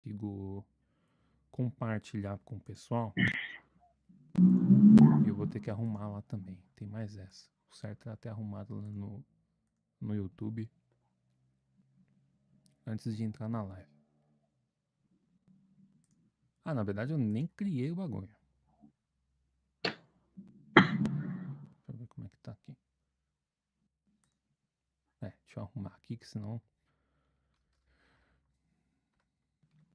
consigo compartilhar com o pessoal. E eu vou ter que arrumar lá também. Tem mais essa. O certo é até arrumado lá no YouTube antes de entrar na live. Ah, na verdade eu nem criei o bagulho. Deixa eu ver como é que tá aqui. Deixa eu arrumar aqui, que senão...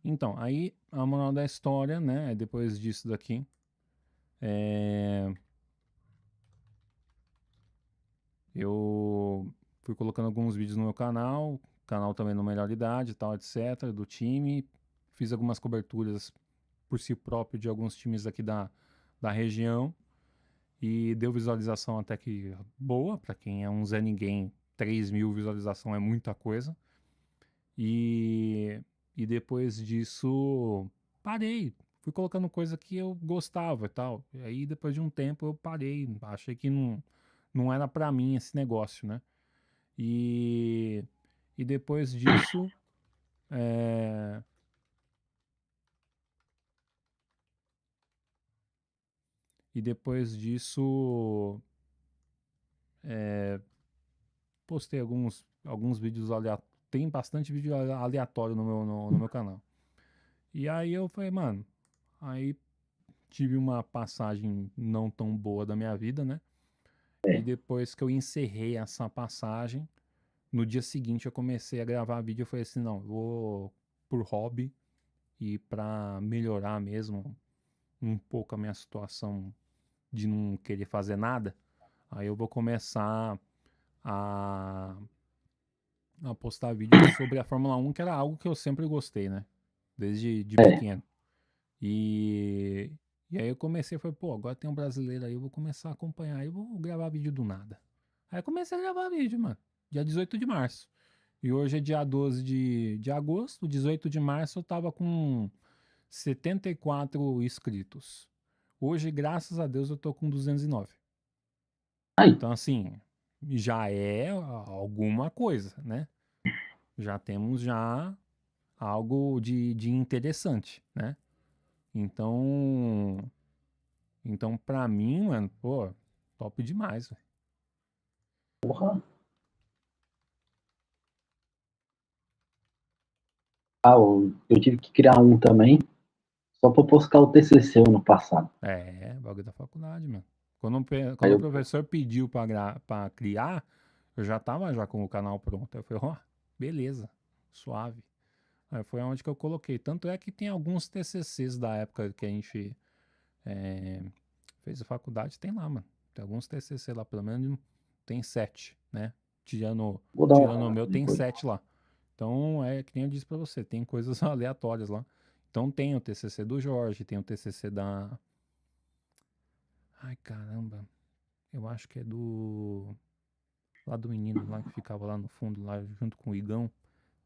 Então, aí a moral da história, né? Depois disso daqui. Eu fui colocando alguns vídeos no meu canal também no Melhor Idade e tal, etc, do time. Fiz algumas coberturas por si próprio de alguns times aqui da região. E deu visualização até que boa, pra quem é um Zé Ninguém, 3.000 visualização é muita coisa. E depois disso, parei. Fui colocando coisa que eu gostava e tal. E aí, depois de um tempo, eu parei. Achei que não era pra mim esse negócio, né? E depois disso, é, e depois disso, postei alguns vídeos aleatórios. Tem bastante vídeo aleatório no meu canal. E aí eu falei, mano, aí tive uma passagem não tão boa da minha vida, né? E depois que eu encerrei essa passagem, no dia seguinte eu comecei a gravar vídeo. Eu falei assim, não, vou por hobby e pra melhorar mesmo um pouco a minha situação de não querer fazer nada. Aí eu vou começar a, a postar vídeos sobre a Fórmula 1, que era algo que eu sempre gostei, né? Desde de pequeno. E aí eu comecei, falei, pô, agora tem um brasileiro aí, eu vou começar a acompanhar, aí eu vou gravar vídeo do nada. Aí eu comecei a gravar vídeo, mano, dia 18 de março. E hoje é dia 12 de agosto, 18 de março eu tava com 74 inscritos. Hoje, graças a Deus, eu tô com 209. Aí, Então, assim, já é alguma coisa, né? Já temos já algo de interessante, né? Então, pra mim, mano, pô, top demais, velho. porra. Eu tive que criar um também, só pra buscar o TCC ano passado. Bagulho da faculdade, mano. Aí Quando o eu, professor pediu pra criar, eu já tava já com o canal pronto. Aí eu falei, ó, beleza, suave. Aí foi onde que eu coloquei. Tanto é que tem alguns TCCs da época que a gente fez a faculdade, tem lá, mano. Tem alguns TCC lá, pelo menos tem 7, né? vou dar uma Tirando o olhada meu, tem depois. 7 lá. Então, é que nem eu disse pra você, tem coisas aleatórias lá. Então tem o TCC do Jorge, tem o TCC da... Ai, caramba. Eu acho que é do... Lá do menino lá que ficava lá no fundo, lá junto com o Igão.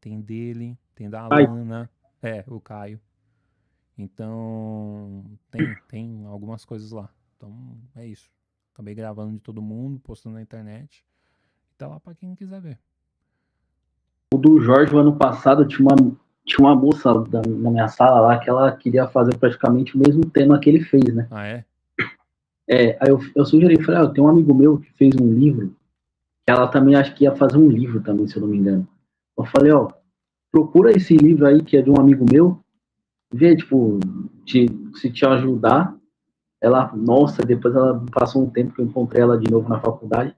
Tem dele, tem da Ai, Alana. O Caio. Então, tem algumas coisas lá. Então, é isso. Acabei gravando de todo mundo, postando na internet. E tá lá pra quem quiser ver. o do Jorge, o ano passado, tinha uma moça na minha sala lá que ela queria fazer praticamente o mesmo tema que ele fez, né? Ah, é? Aí eu sugeri, falei, eu tenho um amigo meu que fez um livro, que ela também acho que ia fazer um livro também, se eu não me engano. Eu falei, procura esse livro aí que é de um amigo meu, vê, tipo, se te ajudar. Ela, nossa, depois ela passou um tempo que eu encontrei ela de novo na faculdade.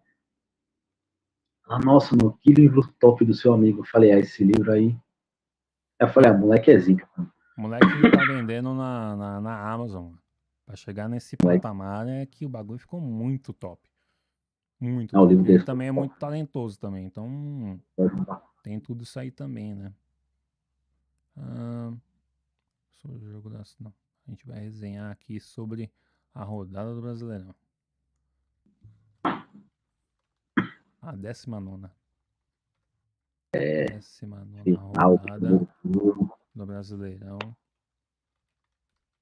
Ela, nossa, mano, que livro top do seu amigo. Eu falei, esse livro aí. Eu falei, Não, moleque é zica, mano. o moleque tá vendendo na Amazon, mano. Pra chegar nesse Moleque, patamar é que o bagulho ficou muito top. Muito não, o livro top. Ele desse foi também é top. muito talentoso também. Então, tem tudo isso aí também, né? Ah, sobre o jogo das... Não. A gente vai resenhar aqui sobre a rodada do Brasileirão. A 19ª. 19ª Final, rodada primeiro turno. do Brasileirão,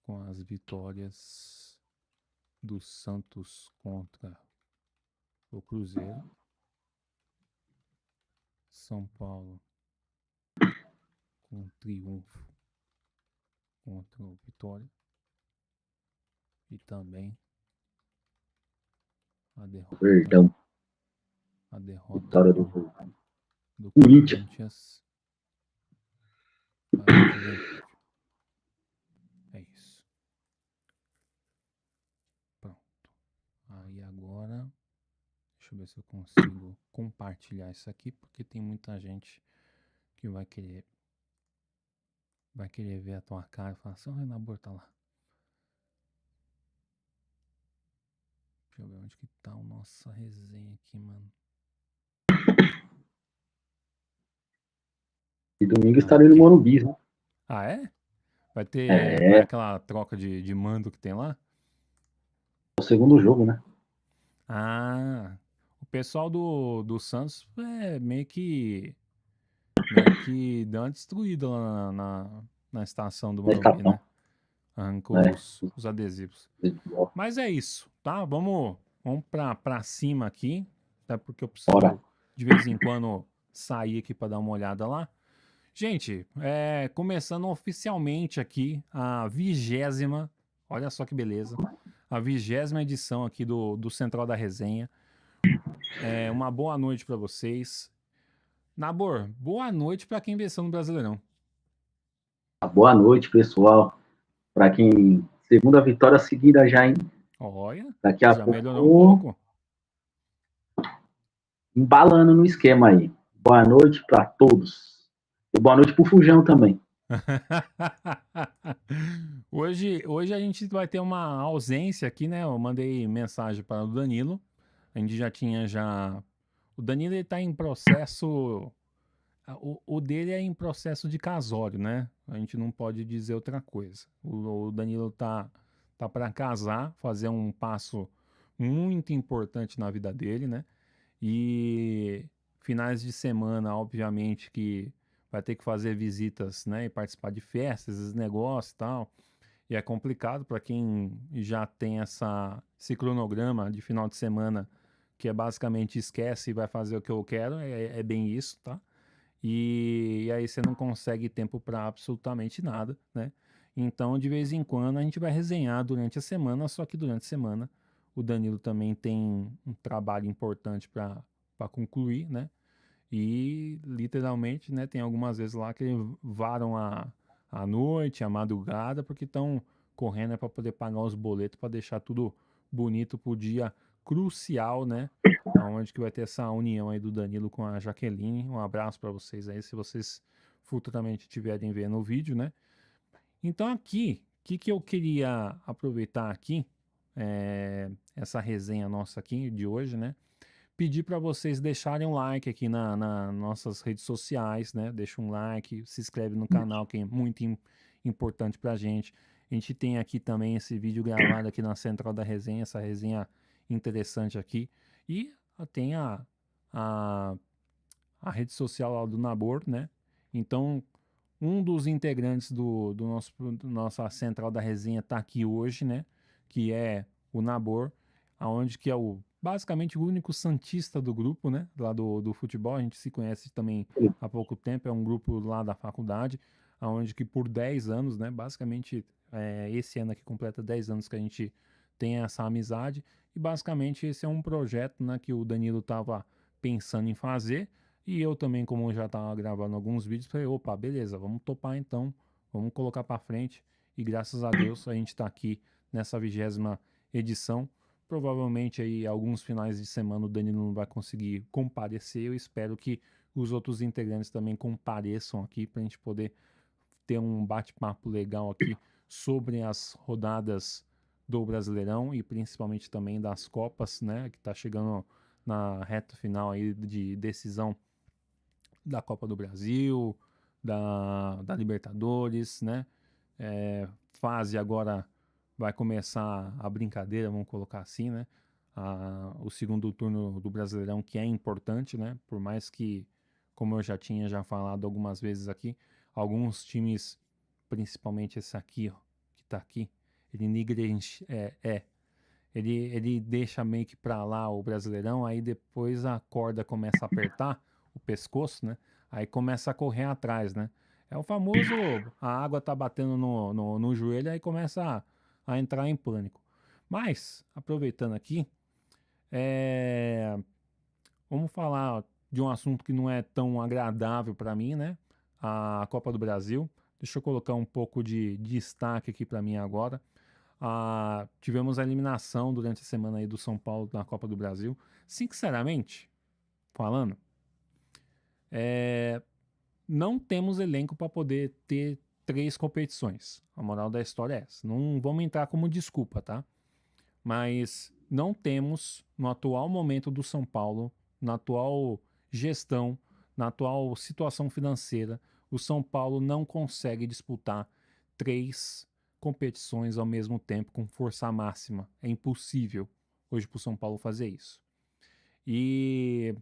com as vitórias do Santos contra o Cruzeiro. São Paulo com triunfo contra o Vitória. E também a derrota. Verdão. A derrota Vitória do do Corinthians. Corinthians para o Juventude. É isso. Pronto. Aí agora, deixa eu ver se eu consigo compartilhar isso aqui, porque tem muita gente que vai querer ver a tua cara e falar assim, o Renabor tá lá. Deixa eu ver onde que tá a nossa resenha aqui, mano. E domingo estarei no Morumbi, né? Ah, é? Vai ter aquela troca de mando que tem lá? O segundo jogo, né? Ah, o pessoal do Santos meio que deu uma destruída lá na estação do Na Morumbi, estação. né? Arrancou É. os adesivos. Mas é isso, tá? Vamos pra cima aqui, até porque eu preciso Bora. de vez em quando sair aqui para dar uma olhada lá. Gente, começando oficialmente aqui a 20ª, olha só que beleza, a 20ª edição aqui do Central da Resenha. Uma boa noite para vocês. Nabor, boa noite para quem venceu no Brasileirão. Boa noite, pessoal. Para quem. Segunda vitória seguida já, hein? Olha, Daqui a já melhorou um pouco. pouco. Embalando no esquema aí. Boa noite para todos. E boa noite pro Fujão também. Hoje a gente vai ter uma ausência aqui, né? Eu mandei mensagem para o Danilo. A gente já tinha já. O Danilo ele tá em processo. O dele é em processo de casório, né? A gente não pode dizer outra coisa. O Danilo tá para casar, fazer um passo muito importante na vida dele, né? E finais de semana, obviamente, que vai ter que fazer visitas, né? E participar de festas, esses negócios e tal. E é complicado para quem já tem esse cronograma de final de semana, que é basicamente esquece e vai fazer o que eu quero. É bem isso, tá? E aí você não consegue tempo para absolutamente nada, né? Então, de vez em quando, a gente vai resenhar durante a semana, só que durante a semana o Danilo também tem um trabalho importante para concluir, né? E literalmente, né, tem algumas vezes lá que varam a noite, a madrugada, porque estão correndo para poder pagar os boletos, para deixar tudo bonito pro dia crucial, né? Aonde que vai ter essa união aí do Danilo com a Jaqueline. Um abraço para vocês aí, se vocês futuramente estiverem vendo o vídeo, né? Então aqui, o que eu queria aproveitar aqui, essa resenha nossa aqui de hoje, né? Pedir para vocês deixarem um like aqui nas nossas redes sociais, né? Deixa um like, se inscreve no canal, que é muito importante para a gente. A gente tem aqui também esse vídeo gravado aqui na Central da Resenha, essa resenha interessante aqui. E tem a, a rede social lá do Nabor, né? Então, um dos integrantes do nossa Central da Resenha está aqui hoje, né? Que é o Nabor, aonde que é basicamente o único santista do grupo, né? Lá do futebol. A gente se conhece também há pouco tempo. É um grupo lá da faculdade, aonde que por 10 anos, né? Basicamente, esse ano aqui completa 10 anos que a gente tem essa amizade. E basicamente esse é um projeto, né? Que o Danilo estava pensando em fazer. E eu também, como eu já estava gravando alguns vídeos, falei, opa, beleza, vamos topar então, vamos colocar para frente. E graças a Deus a gente está aqui nessa 20ª edição. Provavelmente aí alguns finais de semana o Danilo não vai conseguir comparecer. Eu espero que os outros integrantes também compareçam aqui para a gente poder ter um bate-papo legal aqui sobre as rodadas do Brasileirão e principalmente também das Copas, né? Que está chegando na reta final aí de decisão da Copa do Brasil, da Libertadores, né? Fase agora vai começar a brincadeira, vamos colocar assim, né? O segundo turno do Brasileirão, que é importante, né? Por mais que, como eu já tinha falado algumas vezes aqui, alguns times, principalmente esse aqui, ó, que tá aqui, ele negligencia, ele deixa meio que pra lá o Brasileirão, aí depois a corda começa a apertar o pescoço, né? Aí começa a correr atrás, né? É o famoso, a água tá batendo no joelho, aí começa a entrar em pânico. Mas, aproveitando aqui, é, vamos falar de um assunto que não é tão agradável para mim, né? A Copa do Brasil. Deixa eu colocar um pouco de destaque aqui para mim agora. Tivemos a eliminação durante a semana aí do São Paulo na Copa do Brasil. Sinceramente, falando, não temos elenco para poder ter 3 competições. A moral da história é essa. Não vamos entrar como desculpa, tá? Mas não temos, no atual momento do São Paulo, na atual gestão, na atual situação financeira, o São Paulo não consegue disputar 3 competições ao mesmo tempo com força máxima. É impossível hoje para o São Paulo fazer isso. E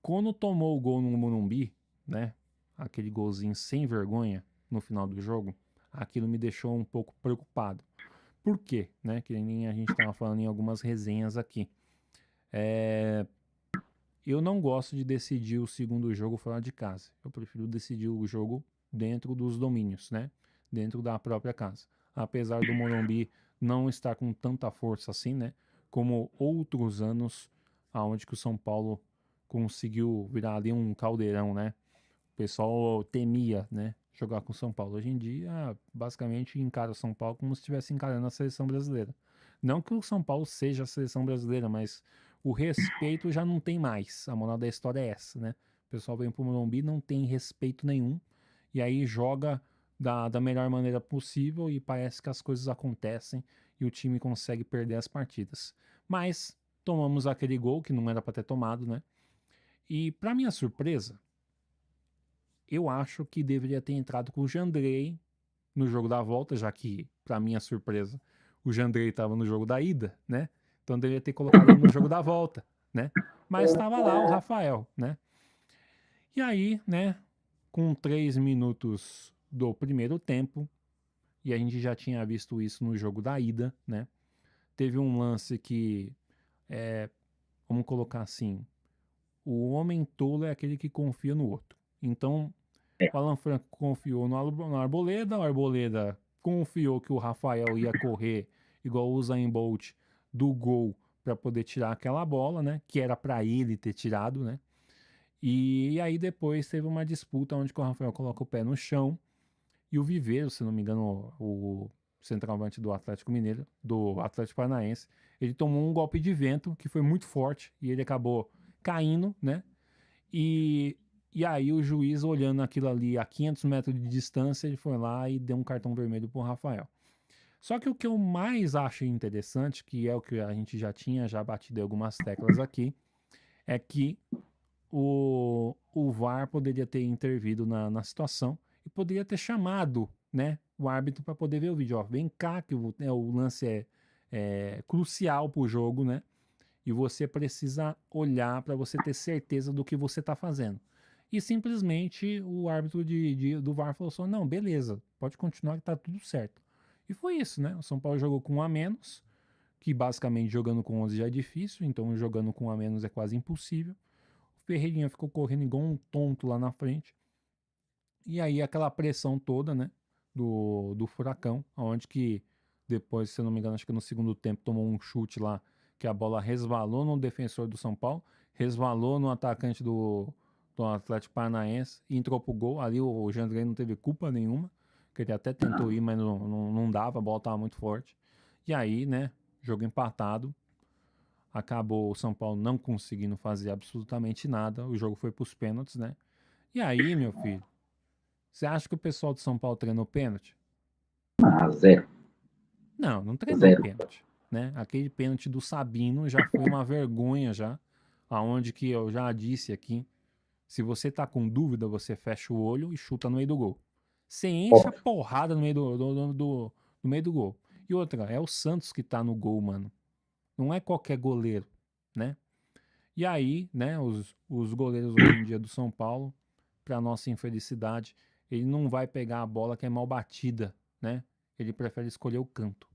quando tomou o gol no Morumbi, né? Aquele golzinho sem vergonha no final do jogo, aquilo me deixou um pouco preocupado. Por quê? Né? Que nem a gente estava falando em algumas resenhas aqui. Eu não gosto de decidir o segundo jogo fora de casa. Eu prefiro decidir o jogo dentro dos domínios, né? Dentro da própria casa. Apesar do Morumbi não estar com tanta força assim, né? Como outros anos, aonde que o São Paulo conseguiu virar ali um caldeirão, né? O pessoal temia, né, jogar com o São Paulo. Hoje em dia, basicamente, encara o São Paulo como se estivesse encarando a seleção brasileira. Não que o São Paulo seja a seleção brasileira, mas o respeito já não tem mais. A moral da história é essa, né? O pessoal vem pro Morumbi, não tem respeito nenhum, e aí joga da melhor maneira possível e parece que as coisas acontecem e o time consegue perder as partidas. Mas tomamos aquele gol que não era para ter tomado, né? E para minha surpresa, eu acho que deveria ter entrado com o Jandrei no jogo da volta, já que, para minha surpresa, o Jandrei estava no jogo da ida, né? Então deveria ter colocado ele no jogo da volta, né? Mas estava lá o Rafael, né? E aí, né, com 3 minutos do primeiro tempo, e a gente já tinha visto isso no jogo da ida, né? Teve um lance que, vamos colocar assim, o homem tolo é aquele que confia no outro. Então, o Alan Franco confiou no Arboleda, o Arboleda confiou que o Rafael ia correr igual o Usain Bolt do gol para poder tirar aquela bola, né? Que era para ele ter tirado, né? E aí depois teve uma disputa onde o Rafael coloca o pé no chão e o Viveiro, se não me engano, o centroavante do Atlético Mineiro, do Atlético Paranaense, ele tomou um golpe de vento que foi muito forte e ele acabou caindo, né? E, e aí o juiz, olhando aquilo ali a 500 metros de distância, ele foi lá e deu um cartão vermelho pro Rafael. Só que o que eu mais acho interessante, que é o que a gente já tinha já batido em algumas teclas aqui, é que o VAR poderia ter intervido na situação e poderia ter chamado, né, o árbitro para poder ver o vídeo. Ó, vem cá, que o lance é crucial para o jogo, né? E você precisa olhar para você ter certeza do que você está fazendo. E simplesmente o árbitro do VAR falou assim: não, beleza, pode continuar que tá tudo certo. E foi isso, né? O São Paulo jogou com um a menos, que basicamente jogando com 11 já é difícil, então jogando com um a menos é quase impossível. O Ferreirinha ficou correndo igual um tonto lá na frente. E aí aquela pressão toda, né? Do Furacão, onde que depois, se eu não me engano, acho que no segundo tempo tomou um chute lá, que a bola resvalou no defensor do São Paulo, resvalou no atacante do Atlético Paranaense e entrou pro gol. Ali o Jandrei não teve culpa nenhuma, que ele até tentou ir, mas não dava, a bola tava muito forte. E aí, né, jogo empatado, acabou o São Paulo não conseguindo fazer absolutamente nada, o jogo foi pros pênaltis, né? E aí, meu filho, você acha que o pessoal de São Paulo treinou pênalti? Ah, zero. Não treinou Zero. pênalti, né? Aquele pênalti do Sabino já foi uma vergonha já, aonde que eu já disse aqui, se você tá com dúvida, você fecha o olho e chuta no meio do gol. Você enche a Óbvio. porrada no meio no meio do gol. E outra, é o Santos que tá no gol, mano. Não é qualquer goleiro, né? E aí, né, os goleiros hoje em dia do São Paulo, para nossa infelicidade, ele não vai pegar a bola que é mal batida, né? Ele prefere escolher o canto.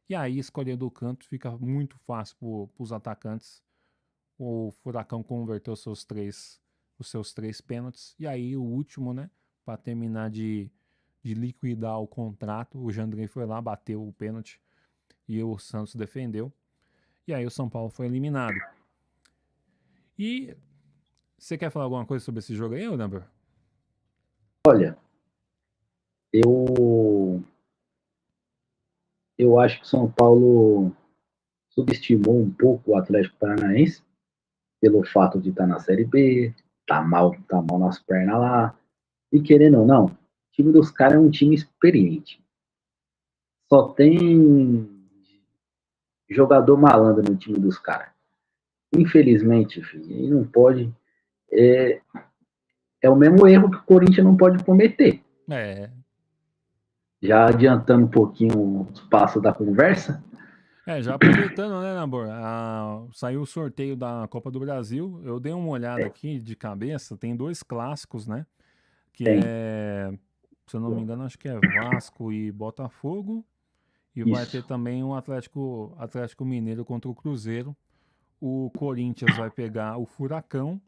E aí, escolhendo o canto fica muito fácil para os atacantes. O Furacão converteu os seus três pênaltis. E aí, o último, né? para terminar de liquidar o contrato. O Jandrei foi lá, bateu o pênalti e o Santos defendeu. E aí o São Paulo foi eliminado. E você quer falar alguma coisa sobre esse jogo aí, Number? Olha, eu acho que o São Paulo subestimou um pouco o Atlético Paranaense pelo fato de estar na Série B, tá mal nas pernas lá. E querendo ou não, o time dos caras é um time experiente. Só tem jogador malandro no time dos caras. Infelizmente, filho, e não pode. É, é o mesmo erro que o Corinthians não pode cometer. É. Já adiantando um pouquinho os passos da conversa. Já aproveitando, né, Nabor? Saiu o sorteio da Copa do Brasil. Eu dei uma olhada aqui de cabeça. Tem 2 clássicos, né? Que Tem. se eu não me engano, acho que é Vasco e Botafogo. E vai ter Isso. também o Atlético Mineiro contra o Cruzeiro. O Corinthians vai pegar o Furacão.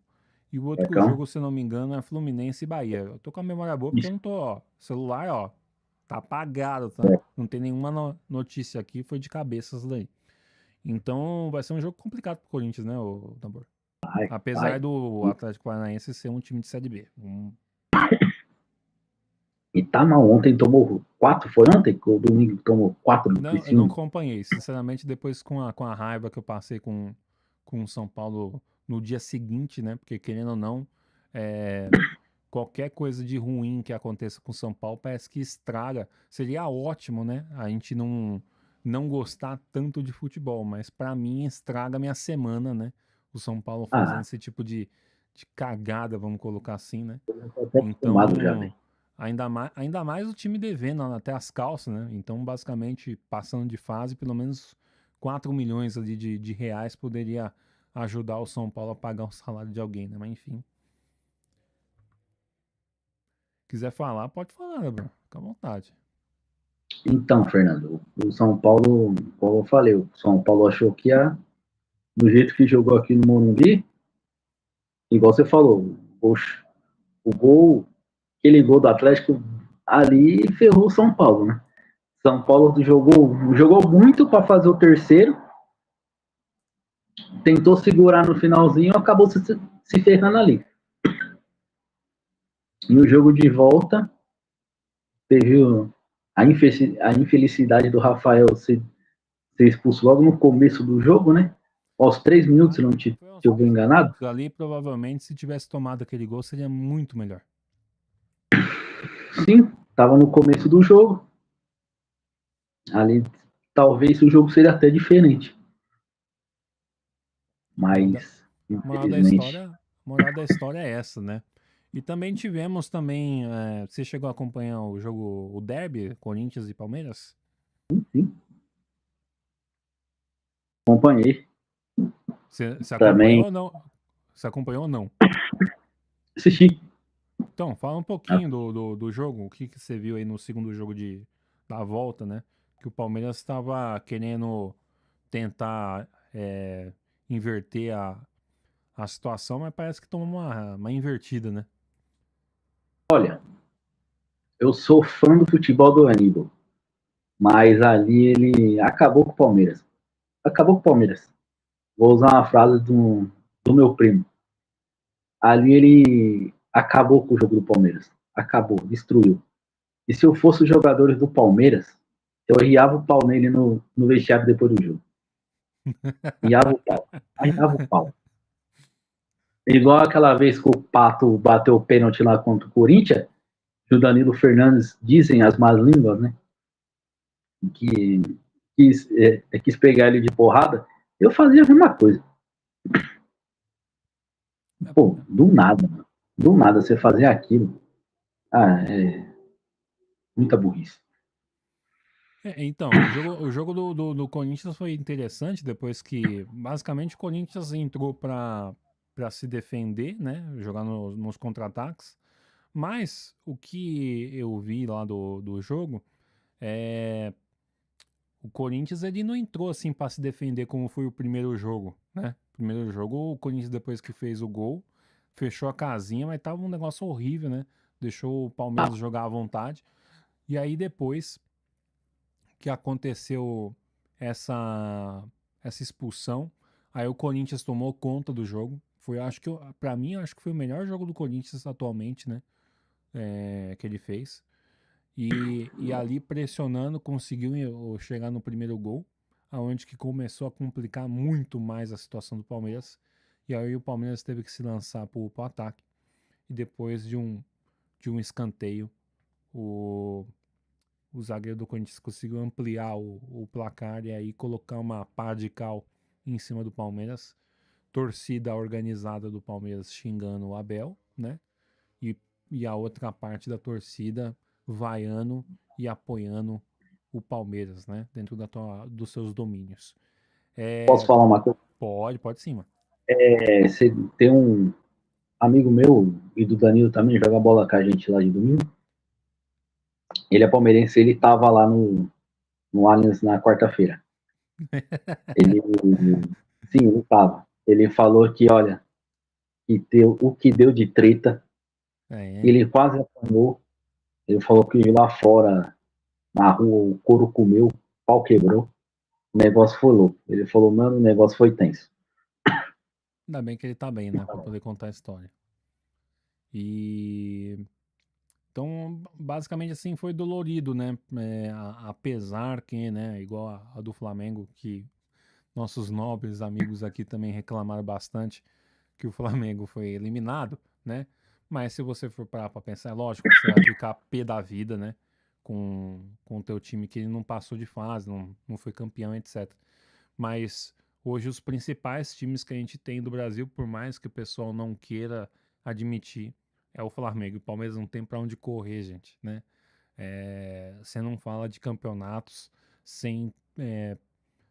E o outro Furacão. jogo, se eu não me engano, é Fluminense e Bahia. Eu tô com a memória boa porque eu Isso. não tô, ó. Celular, ó. Tá apagado, tá? É. Não tem nenhuma notícia aqui, foi de cabeças daí. Então vai ser um jogo complicado pro Corinthians, né, o Tambor? Apesar Vai. do Atlético Paranaense ser um time de Série B. E tá mal. Ontem tomou 4. Foi ontem? O domingo tomou 4 do Não, eu não Criciúma. acompanhei. Sinceramente, depois com a raiva que eu passei com o São Paulo no dia seguinte, né? Porque querendo ou não, qualquer coisa de ruim que aconteça com o São Paulo parece que estraga. Seria ótimo, né? A gente não gostar tanto de futebol, mas pra mim estraga minha semana, né? O São Paulo fazendo Ah, esse tipo de cagada, vamos colocar assim, né? eu tô até acostumado já, Então, velho. ainda mais o time devendo até as calças, né? Então, basicamente, passando de fase, pelo menos 4 milhões ali de reais poderia ajudar o São Paulo a pagar o salário de alguém, né? Mas enfim. Quiser falar, pode falar, né, Bruno? Fica à vontade. Então, Fernando, o São Paulo, como eu falei, o São Paulo achou que ia, do jeito que jogou aqui no Morumbi, igual você falou, o gol, aquele gol do Atlético ali ferrou o São Paulo, né? São Paulo jogou muito para fazer o terceiro, tentou segurar no finalzinho, acabou se ferrando ali. E o jogo de volta teve a infelicidade do Rafael ser expulso logo no começo do jogo, né? Aos 3 minutos, se não Foi uns tiver 3 enganado. minutos ali, provavelmente, se tivesse tomado aquele gol, seria muito melhor. Sim, estava no começo do jogo. Ali, talvez o jogo seria até diferente. Moral da, Mas, moral da infelizmente, história, moral da história é essa, né? E também tivemos também, você chegou a acompanhar o jogo, o derby, Corinthians e Palmeiras? sim, acompanhei Você acompanhou também. ou não? Você acompanhou ou não? Assisti. Então, fala um pouquinho do jogo, o que você viu aí no segundo jogo da volta, né? Que o Palmeiras estava querendo tentar inverter a situação, mas parece que tomou uma invertida, né? Olha, eu sou fã do futebol do Aníbal, mas ali ele acabou com o Palmeiras. Acabou com o Palmeiras. Vou usar uma frase do meu primo. Ali ele acabou com o jogo do Palmeiras. Acabou, destruiu. E se eu fosse os jogadores do Palmeiras, eu riava o pau nele no vestiário depois do jogo. Riava o pau. Riava o pau. Igual aquela vez que o Pato bateu o pênalti lá contra o Corinthians, e o Danilo Fernandes, dizem as más línguas, né? Que quis pegar ele de porrada. Eu fazia a mesma coisa. Pô, do nada, mano. Do nada você fazer aquilo. Ah, é muita burrice. Então, o jogo do Corinthians foi interessante depois que, basicamente, o Corinthians entrou para se defender, né? Jogar nos contra-ataques. Mas o que eu vi lá do jogo é. O Corinthians ele não entrou assim para se defender como foi o primeiro jogo, né? Primeiro jogo, o Corinthians depois que fez o gol, fechou a casinha, mas tava um negócio horrível, né? deixou o Palmeiras jogar à vontade. E aí depois que aconteceu essa expulsão, aí o Corinthians tomou conta do jogo. Foi, acho que, para mim, acho que foi o melhor jogo do Corinthians atualmente, né? Que ele fez. E ali pressionando, conseguiu chegar no primeiro gol, aonde que começou a complicar muito mais a situação do Palmeiras. E aí o Palmeiras teve que se lançar para o ataque. E depois de um escanteio, o, o zagueiro do Corinthians conseguiu ampliar o placar e aí colocar uma pá de cal em cima do Palmeiras. Torcida organizada do Palmeiras xingando o Abel, né? E, e a outra parte da torcida vaiando e apoiando o Palmeiras, né? Dentro dos seus domínios. Posso falar uma coisa? Pode sim, mano. Você tem um amigo meu e do Danilo também, joga bola com a gente lá de domingo. Ele é palmeirense, ele tava lá no Allianz na quarta-feira. Ele, sim, ele tava. Ele falou que, olha, o que deu de treta, ele quase apanhou. Ele falou que lá fora, na rua, o couro comeu, o pau quebrou. O negócio foi louco. Ele falou, mano, o negócio foi tenso. Ainda bem que ele tá bem, né? Pra poder contar a história. E então, basicamente assim, foi dolorido, né? Apesar que, né, igual a do Flamengo, que nossos nobres amigos aqui também reclamaram bastante que o Flamengo foi eliminado, né? Mas se você for parar pra pensar, é lógico que você vai ficar pé da vida, né? Com o teu time que ele não passou de fase, não foi campeão, etc. Mas hoje os principais times que a gente tem do Brasil, por mais que o pessoal não queira admitir, é o Flamengo. O Palmeiras não tem pra onde correr, gente, né? Você não fala de campeonatos sem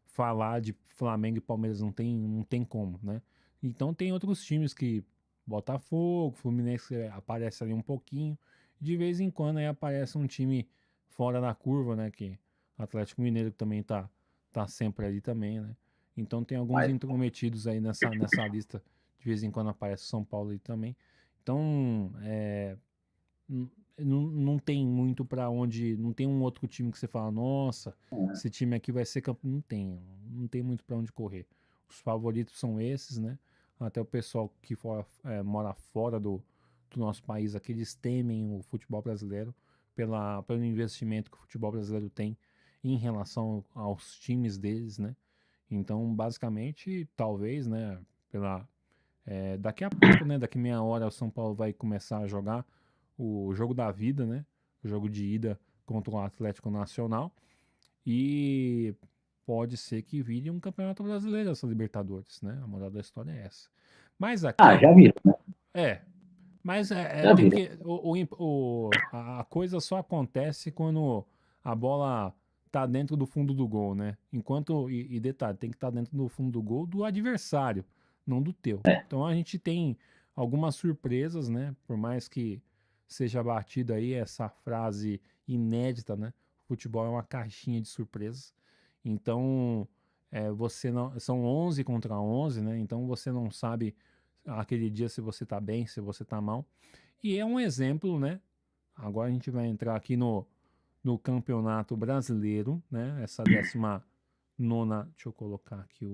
falar de Flamengo e Palmeiras, não tem como, né? Então tem outros times que Botafogo, Fluminense aparece ali um pouquinho, de vez em quando aí aparece um time fora da curva, né? Que Atlético Mineiro também tá sempre ali também, né? Então tem alguns Mas, intrometidos aí nessa lista, de vez em quando aparece São Paulo aí também. Então, não tem muito pra onde. Não tem um outro time que você fala, nossa, esse time aqui vai ser campeão. Não tem muito pra onde correr. Os favoritos são esses, né? Até o pessoal que mora fora do nosso país aqui, eles temem o futebol brasileiro pelo investimento que o futebol brasileiro tem em relação aos times deles, né? Então, basicamente, talvez, né, daqui a pouco, né, daqui meia hora o São Paulo vai começar a jogar o jogo da vida, né? O jogo de ida contra o Atlético Nacional. E pode ser que vire um campeonato brasileiro essa Libertadores, né? A moral da história é essa. Mas aqui, já viram, né? é. Mas Já tem viram. que. A coisa só acontece quando a bola tá dentro do fundo do gol, né? Enquanto. E detalhe, tem que estar dentro do fundo do gol do adversário, não do teu. Então a gente tem algumas surpresas, né? Por mais que seja batida aí essa frase inédita, né? Futebol é uma caixinha de surpresas. Então, você não. São 11 contra 11, né? Então você não sabe aquele dia se você tá bem, se você tá mal. E é um exemplo, né? Agora a gente vai entrar aqui no Campeonato Brasileiro, né? Essa 19ª, deixa eu colocar aqui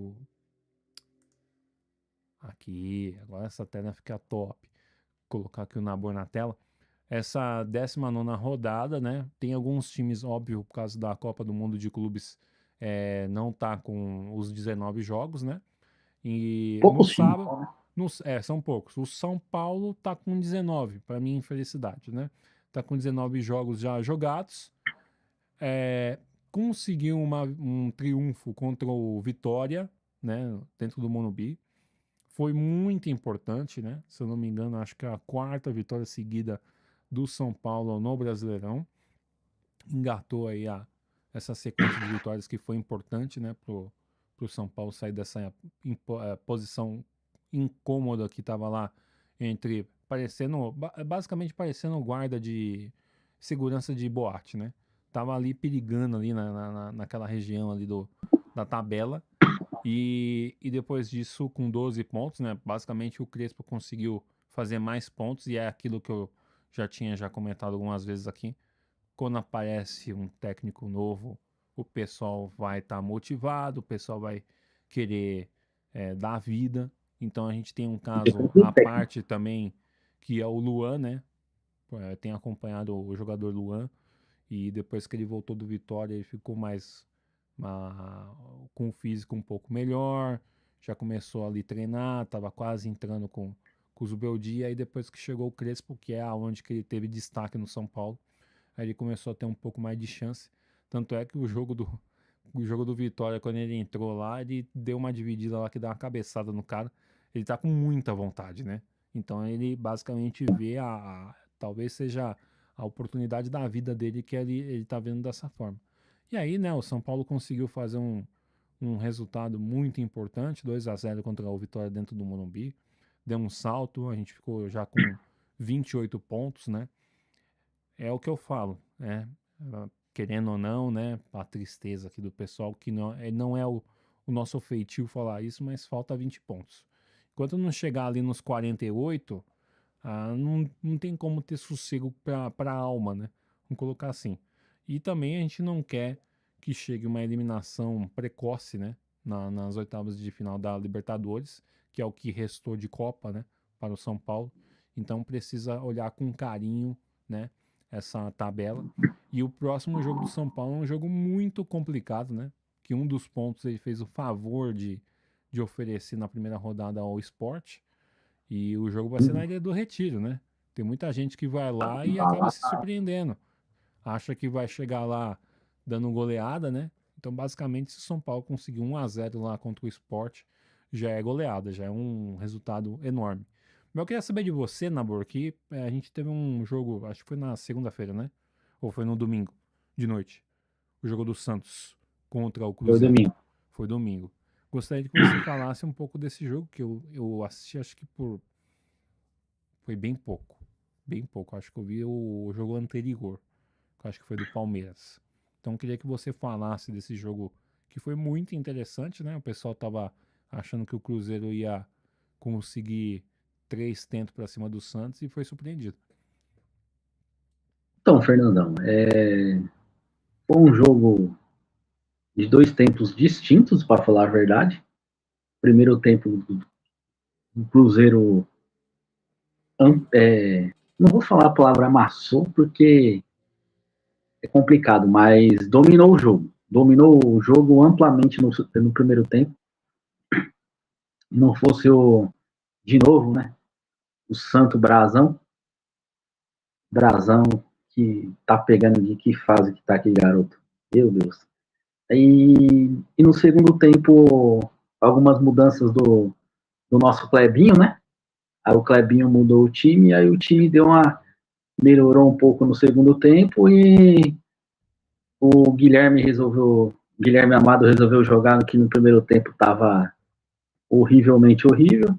aqui, agora essa tela fica top. Vou colocar aqui o Nabor na tela. Essa 19ª rodada, né? Tem alguns times, óbvio, por causa da Copa do Mundo de Clubes, não tá com os 19 jogos, né? E no Poucos times, sábado, né? são poucos. O São Paulo tá com 19, para minha infelicidade, né? Tá com 19 jogos já jogados. Conseguiu um triunfo contra o Vitória, né? Dentro do Morumbi. Foi muito importante, né? Se eu não me engano, acho que é a quarta vitória seguida do São Paulo no Brasileirão. Engatou aí essa sequência de vitórias que foi importante, né? Pro São Paulo sair dessa posição incômoda que estava lá entre basicamente parecendo guarda de segurança de boate, né? Tava ali perigando ali naquela região ali da tabela e depois disso, com 12 pontos, né? Basicamente o Crespo conseguiu fazer mais pontos e é aquilo já tinha já comentado algumas vezes aqui, quando aparece um técnico novo, o pessoal vai estar motivado, o pessoal vai querer dar vida. Então a gente tem um caso à parte também, que é o Luan, né? Tem acompanhado o jogador Luan, e depois que ele voltou do Vitória, ele ficou mais com o físico um pouco melhor, já começou ali a treinar, estava quase entrando com o Zubeldia, e aí depois que chegou o Crespo, que é aonde que ele teve destaque no São Paulo, aí ele começou a ter um pouco mais de chance. Tanto é que o jogo do Vitória, quando ele entrou lá, ele deu uma dividida lá que dá uma cabeçada no cara. Ele tá com muita vontade, né? Então ele basicamente vê talvez seja a oportunidade da vida dele que ele tá vendo dessa forma. E aí, né, o São Paulo conseguiu fazer um resultado muito importante, 2-0 contra o Vitória dentro do Morumbi. Deu um salto, a gente ficou já com 28 pontos, né? É o que eu falo, né? Querendo ou não, né? A tristeza aqui do pessoal, que não é o nosso feitio falar isso, mas falta 20 pontos. Enquanto não chegar ali nos 48, não tem como ter sossego para a alma, né? Vamos colocar assim. E também a gente não quer que chegue uma eliminação precoce, né? Nas oitavas de final da Libertadores, que é o que restou de Copa, né? Para o São Paulo. Então precisa olhar com carinho, né? Essa tabela. E o próximo jogo do São Paulo é um jogo muito complicado, né? Que um dos pontos ele fez o favor de oferecer na primeira rodada ao Sport. E o jogo vai ser na Ilha do Retiro, né? Tem muita gente que vai lá e acaba se surpreendendo. Acha que vai chegar lá dando goleada, né? Então, basicamente, se o São Paulo conseguir 1-0 lá contra o Sport, já é goleada, já é um resultado enorme. Mas eu queria saber de você, Nabor, que a gente teve um jogo, acho que foi na segunda-feira, né? Ou foi no domingo, de noite. O jogo do Santos contra o Foi Cruzeiro. domingo. Foi domingo. Gostaria de que você falasse um pouco desse jogo, que eu assisti, acho que foi bem pouco. Bem pouco. Acho que eu vi o jogo anterior, que eu acho que foi do Palmeiras. Então eu queria que você falasse desse jogo, que foi muito interessante, né? O pessoal tava achando que o Cruzeiro ia conseguir 3 tentos para cima do Santos e foi surpreendido. Então, Fernandão, foi um jogo de dois tempos distintos, para falar a verdade. Primeiro tempo do Cruzeiro, não vou falar a palavra amassou, porque é complicado, mas dominou o jogo. Dominou o jogo amplamente no primeiro tempo. Não fosse de novo, né? O Santo Brazão que tá pegando de que fase que tá aquele garoto. Meu Deus. E no segundo tempo, algumas mudanças do nosso Clebinho, né? Aí o Clebinho mudou o time, aí o time melhorou um pouco no segundo tempo e Guilherme Amado resolveu jogar no que no primeiro tempo estava horrivelmente horrível.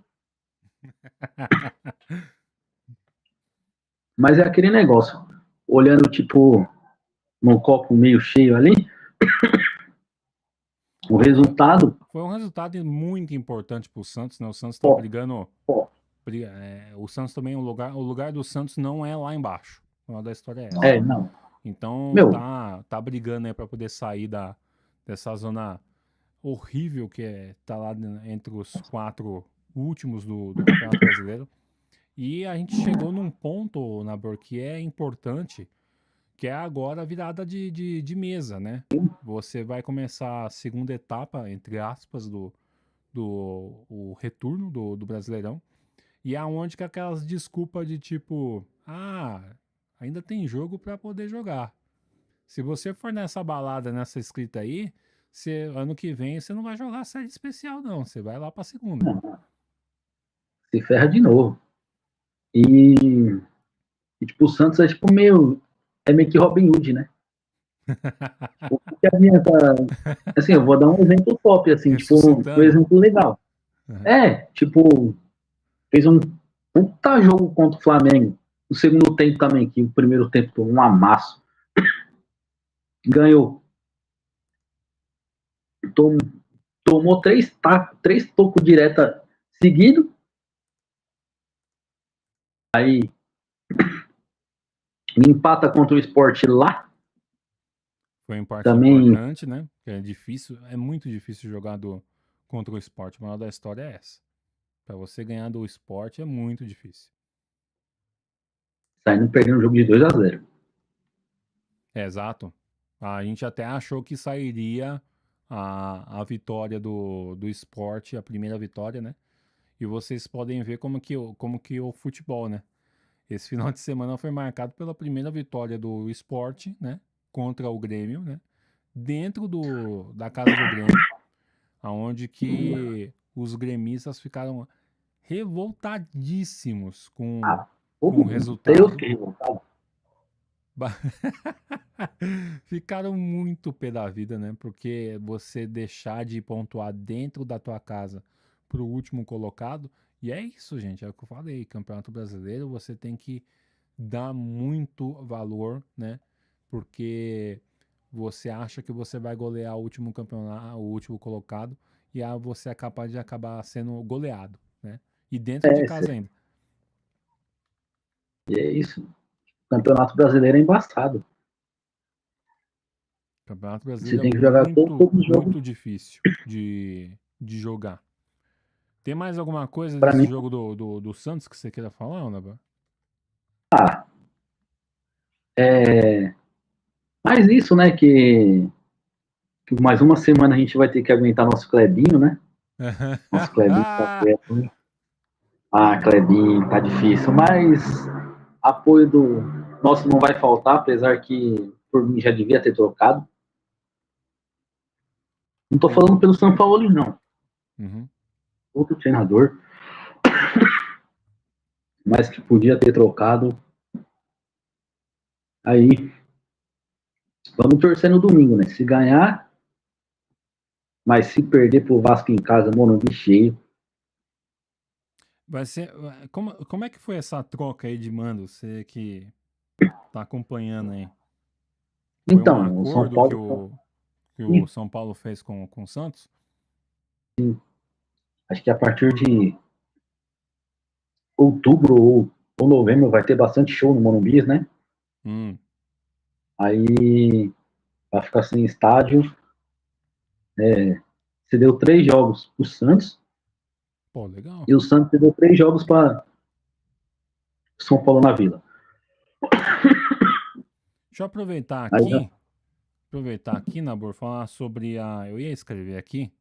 Mas é aquele negócio, olhando tipo num copo meio cheio ali, o resultado. Foi um resultado muito importante para o Santos, né? O Santos está brigando. O Santos também, o lugar do Santos não é lá embaixo. Uma da história é essa. Não. Então Meu, tá brigando aí para poder sair dessa zona horrível que tá lá entre os 4 últimos do Campeonato Brasileiro. E a gente chegou num ponto, Nabor, que é importante, que é agora a virada de mesa, né? Você vai começar a segunda etapa, entre aspas, o retorno do Brasileirão. E é onde que aquelas desculpas de tipo, ainda tem jogo para poder jogar. Se você for nessa balada, nessa escrita aí, ano que vem você não vai jogar série especial, não. Você vai lá pra segunda. se ferra de novo. E tipo, o Santos é meio que Robin Hood, né? O que adianta, assim, eu vou dar um exemplo top, assim, tipo, um Ressuscitando. exemplo legal. Uhum. Tipo, fez um puta jogo contra o Flamengo. No segundo tempo também, que o primeiro tempo foi um amasso. Ganhou. Tom, tomou três tocos direta seguido. Aí empata contra o Sport lá. Foi um empate Também. importante, né? Que é difícil, é muito difícil jogar contra o Sport. O maior da história é essa. Pra você ganhar do Sport é muito difícil. Saindo perdendo o jogo de 2-0. É, exato. A gente até achou que sairia a vitória do Sport, a primeira vitória, né? E vocês podem ver como que o futebol, né? Esse final de semana foi marcado pela primeira vitória do Sport, né? Contra o Grêmio, né? Dentro da casa do Grêmio, aonde que os gremistas ficaram revoltadíssimos com o Deus resultado. que revoltado. Ficaram muito pé da vida, né? Porque você deixar de pontuar dentro da tua casa pro último colocado. E é isso, gente. É o que eu falei. Campeonato Brasileiro, você tem que dar muito valor, né? Porque você acha que você vai golear o último campeonato, o último colocado, e aí você é capaz de acabar sendo goleado, né? E dentro de casa ainda. E é isso. O Campeonato Brasileiro é embaçado. Campeonato Você Brasileiro é tem que jogar todo jogo. muito difícil de jogar. Tem mais alguma coisa Pra desse mim, jogo do Santos que você queira falar, Naba? mais isso, né? Que mais uma semana a gente vai ter que aguentar nosso Clebinho, né? Nosso Clebinho tá quieto. Clebinho, tá difícil. Mas apoio do nosso não vai faltar, apesar que por mim já devia ter trocado. Não tô falando pelo São Paulo, não. Uhum. Outro treinador. Mas que podia ter trocado. Aí, vamos torcer no domingo, né? Se ganhar, mas se perder pro Vasco em casa, Morumbi cheio. Vai ser. Como é que foi essa troca aí de mando? Você que tá acompanhando aí. Foi um Então, o São acordo que Paulo, que o São Paulo fez com o Santos? acho que a partir de outubro ou novembro vai ter bastante show no Morumbi, né? Hum. Aí vai ficar sem estádio. Você deu 3 jogos pro Santos Pô, legal. e o Santos deu 3 jogos para São Paulo na Vila. Deixa eu Aí, aproveitar aqui, Nabor, falar sobre a. Eu ia escrever aqui,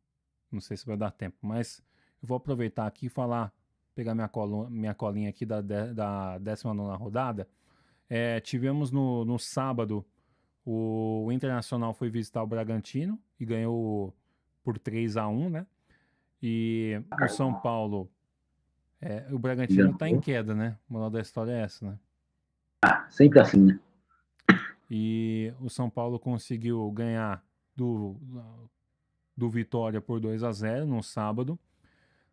não sei se vai dar tempo, mas eu vou aproveitar aqui e falar, pegar minha colinha aqui da 19ª rodada. Tivemos no sábado, o Internacional foi visitar o Bragantino e ganhou por 3-1, né? E o São Paulo, o Bragantino tá em queda, né? O moral da história é essa, né? sempre assim, né? E o São Paulo conseguiu ganhar do Vitória por 2-0 no sábado.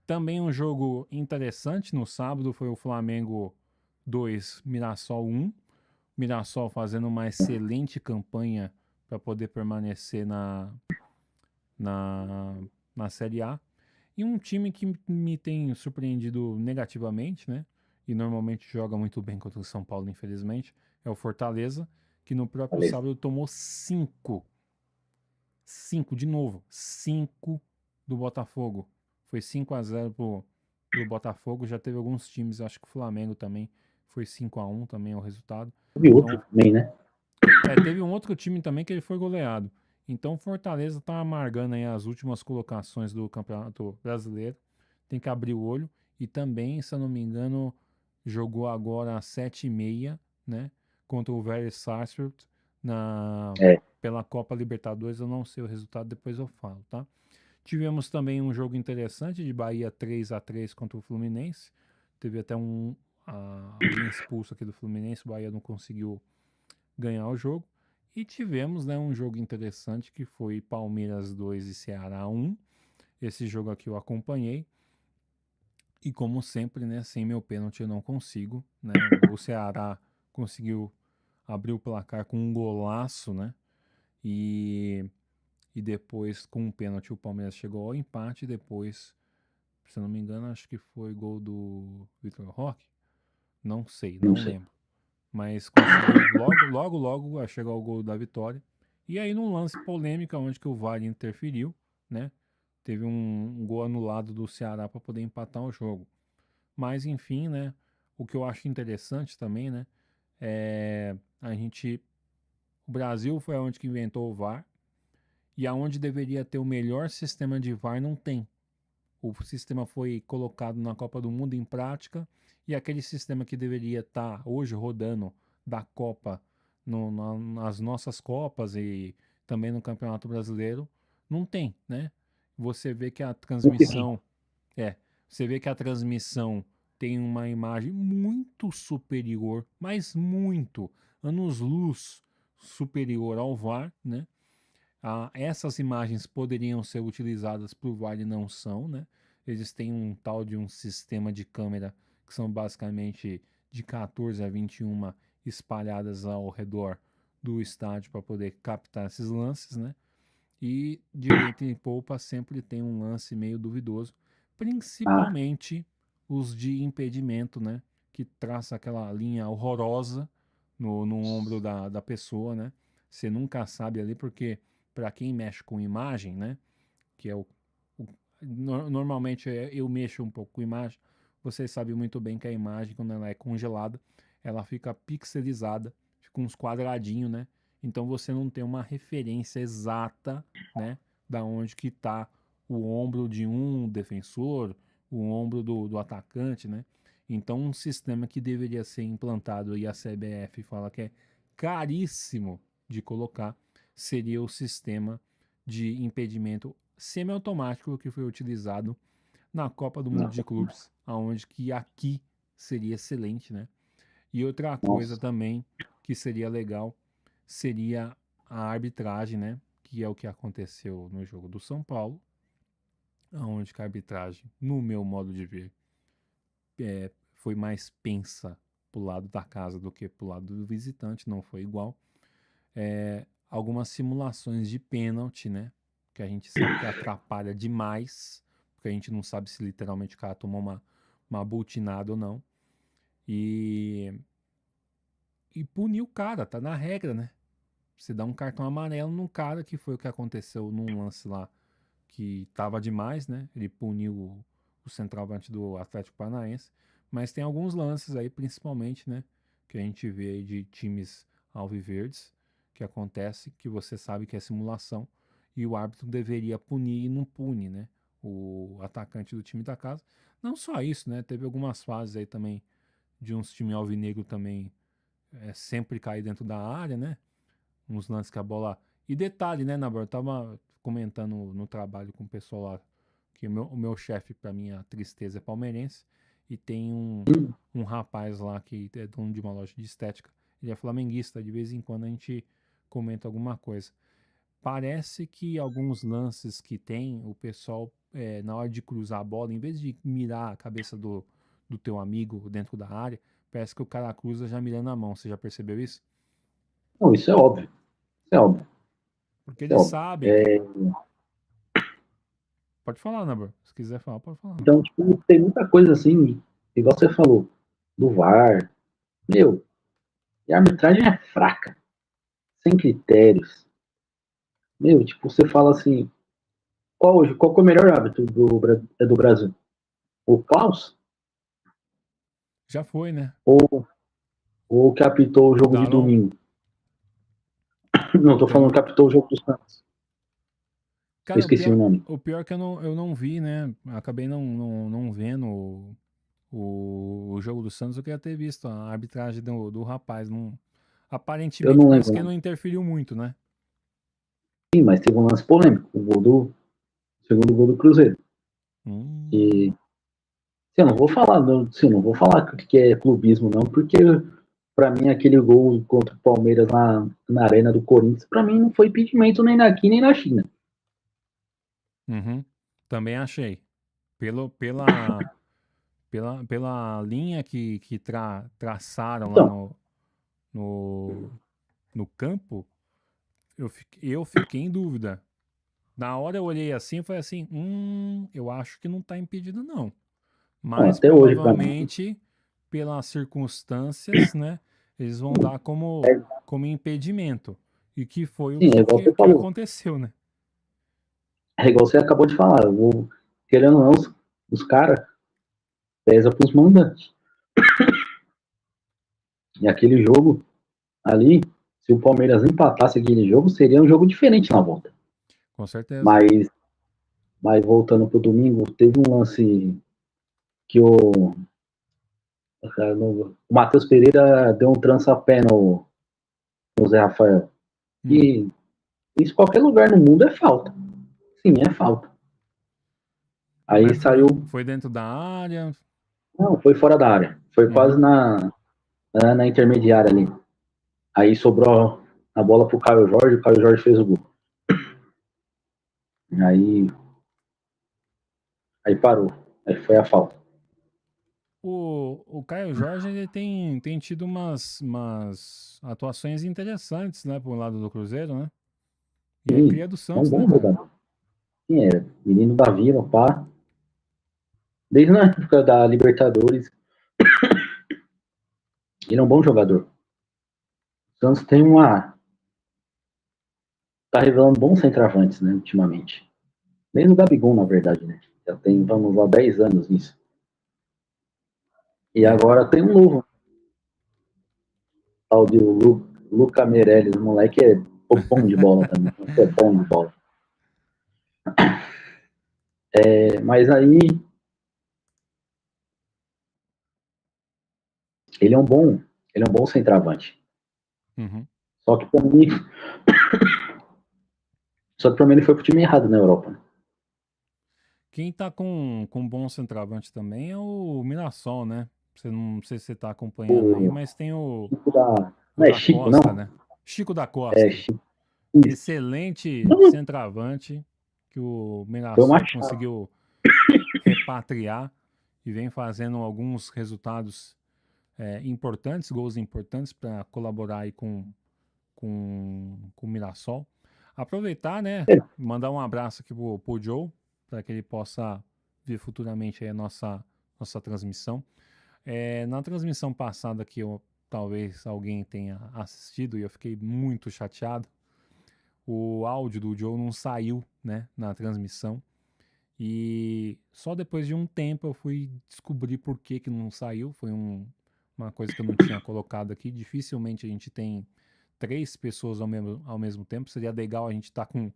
Também um jogo interessante no sábado foi o Flamengo 2, Mirassol 1. Mirassol fazendo uma excelente campanha para poder permanecer na, na Série A. E um time que me tem surpreendido negativamente, né? E normalmente joga muito bem contra o São Paulo, infelizmente, é o Fortaleza, que no próprio sábado tomou 5. 5 de novo. 5 do Botafogo. Foi 5-0 pro Botafogo. Já teve alguns times, acho que o Flamengo também foi 5-1 também é o resultado. E outro Então, também, né? teve um outro time também que ele foi goleado. Então, Fortaleza tá amargando aí as últimas colocações do Campeonato Brasileiro. Tem que abrir o olho. E também, se eu não me engano, jogou agora às 7h30, né? Contra o Very Sarsfield pela Copa Libertadores. Eu não sei o resultado, depois eu falo, tá? Tivemos também um jogo interessante de Bahia 3-3 contra o Fluminense. Teve até alguém expulso aqui do Fluminense. O Bahia não conseguiu ganhar o jogo. E tivemos, né, um jogo interessante que foi Palmeiras 2 e Ceará 1. Esse jogo aqui eu acompanhei. E como sempre, né, sem meu pênalti eu não consigo, né? O Ceará conseguiu abrir o placar com um golaço, né? E depois com um pênalti o Palmeiras chegou ao empate. E depois, se eu não me engano, acho que foi gol do Vitor Roque. Não sei, Não não sei. lembro. mas conseguiu logo a chegar ao gol da vitória. E aí num lance polêmico onde que o VAR interferiu, né? Teve um gol anulado do Ceará para poder empatar o jogo. Mas enfim, né? O que eu acho interessante também, né? É a gente, o Brasil foi onde que inventou o VAR e aonde deveria ter o melhor sistema de VAR não tem. O sistema foi colocado na Copa do Mundo em prática e aquele sistema que deveria estar hoje rodando da Copa nas nossas Copas e também no Campeonato Brasileiro não tem, né? Você vê que a transmissão é, você vê que a transmissão tem uma imagem muito superior, mas muito, anos-luz superior ao VAR, né? Essas imagens poderiam ser utilizadas para o VAR e não são, né? Eles têm um tal de um sistema de câmera que são basicamente de 14 a 21 espalhadas ao redor do estádio para poder captar esses lances, né? E de vento em polpa sempre tem um lance meio duvidoso, Ah, principalmente os de impedimento, né? Que traça aquela linha horrorosa no ombro da pessoa, né? Você nunca sabe ali, porque para quem mexe com imagem, né? Que é normalmente eu mexo um pouco com imagem, você sabe muito bem que a imagem, quando ela é congelada, ela fica pixelizada, fica uns quadradinhos, né? Então você não tem uma referência exata, né? Da onde que está o ombro de um defensor, o ombro do atacante, né? Então um sistema que deveria ser implantado e a CBF fala que é caríssimo de colocar seria o sistema de impedimento semiautomático que foi utilizado na Copa do Mundo de Clubes, aonde que aqui seria excelente, né? E outra coisa nossa. também que seria legal seria a arbitragem, né? Que é o que aconteceu no jogo do São Paulo, aonde que a arbitragem, no meu modo de ver, foi mais pensa pro lado da casa do que pro lado do visitante, não foi igual. Algumas simulações de pênalti, né? Que a gente sabe que atrapalha demais, porque a gente não sabe se literalmente o cara tomou uma butinada ou não. E, e punir o cara, tá na regra, né? Você dá um cartão amarelo num cara, que foi o que aconteceu num lance lá que tava demais, né? Ele puniu o centroavante do Atlético Paranaense. Mas tem alguns lances aí, principalmente, né? Que a gente vê aí de times alviverdes, que acontece, que você sabe que é simulação, e o árbitro deveria punir e não pune, né? O atacante do time da casa. Não só isso, né? Teve algumas fases aí também de uns times alvinegro também sempre cair dentro da área, né? Uns lances que a bola. E detalhe, né, Nabor? Eu tava comentando no trabalho com o pessoal lá que o meu chefe, pra minha tristeza, é palmeirense. E tem um rapaz lá que é dono de uma loja de estética. Ele é flamenguista. De vez em quando a gente comenta alguma coisa. Parece que alguns lances que tem, o pessoal, na hora de cruzar a bola, em vez de mirar a cabeça do teu amigo dentro da área, parece que o cara cruza já mirando a mão. Você já percebeu isso? Não, isso é óbvio. Isso é óbvio. Porque Isso é eles óbvio. sabem, cara. Pode falar, Nabor. Se quiser falar, pode falar. Então, tipo, tem muita coisa assim, igual você falou, do VAR. Meu, e a arbitragem é fraca, sem critérios. Meu, tipo, você fala assim, qual que é o melhor árbitro do Brasil? O Klaus? Já foi, né? Ou o que apitou o O jogo de Daron. domingo? Não, Pô, tô tem falando um. que apitou o jogo dos Santos. Eu Cara, o esqueci o pior, nome. o pior é que eu não vi, né? Acabei não vendo o jogo do Santos. Eu queria ter visto a arbitragem do rapaz. Não, Eu aparentemente não parece lembro que ele não. não interferiu muito, né? Sim, mas teve um lance polêmico, o segundo gol do Cruzeiro. Hum, E assim, eu não vou falar, não, assim, não vou falar que é clubismo, não, porque pra mim aquele gol contra o Palmeiras lá na arena do Corinthians, pra mim não foi impedimento nem aqui nem na China. uhum. Também achei. Pelo, pela linha que traçaram lá Então, no campo, eu fiquei em dúvida. Na hora eu olhei assim e falei assim, eu acho que não tá impedido não. não, Mas até hoje pra mim. provavelmente pelas circunstâncias, né? eles vão dar como impedimento. E que foi o Sim, é igual você que falou. aconteceu, né? É igual você acabou de falar. Querendo ou não, os caras pesa pros mandantes. E aquele jogo ali, se o Palmeiras empatasse aquele jogo, seria um jogo diferente na volta. Com certeza. Mas voltando pro domingo, teve um lance que o Matheus Pereira deu um trança-pé no Zé Rafael. E isso qualquer lugar no mundo é falta. Sim, é falta. Aí Mas saiu. foi dentro da área. Não, foi fora da área. Foi quase na intermediária ali. Aí sobrou a bola pro Caio Jorge, o Caio Jorge fez o gol. Aí parou. Aí foi a falta. O Caio Jorge ele tem tido umas atuações interessantes, né, pro lado do Cruzeiro, né? E é Sim, cria do é um Santos, né, bom cara? jogador. Sim, é menino da Vila, pá. Desde na época da Libertadores, ele é um bom jogador. O Santos tem uma. Tá revelando bons centroavantes, né, ultimamente. Desde o Gabigol, na verdade, né? Já tem, vamos lá, 10 anos nisso. E É. agora tem um novo, tal de Luca Meirelles. O moleque é bom de bola também. É bom de bola. Mas aí, ele é um bom, ele é um bom centroavante. Uhum. Só que pra mim ele foi pro time errado na Europa. Né? Quem tá com bom centroavante também é o Mirassol, né? Você não sei se você tá acompanhando aí, O mas tem Chico da. o Não é da Chico, Costa, não? né? Chico da É Costa. Chico. Isso. Excelente Não, centroavante que o foi uma Mirassol chave. conseguiu repatriar e vem fazendo alguns resultados importantes, gols importantes para colaborar aí com o Mirassol. Aproveitar, né? Mandar um abraço aqui pro Joe, para que ele possa ver futuramente aí a nossa transmissão. Na transmissão passada que talvez alguém tenha assistido e eu fiquei muito chateado, o áudio do Joe não saiu, né, na transmissão. E só depois de um tempo eu fui descobrir por que não saiu. Foi uma coisa que eu não tinha colocado aqui. Dificilmente a gente tem 3 pessoas ao mesmo tempo. Seria legal a gente estar com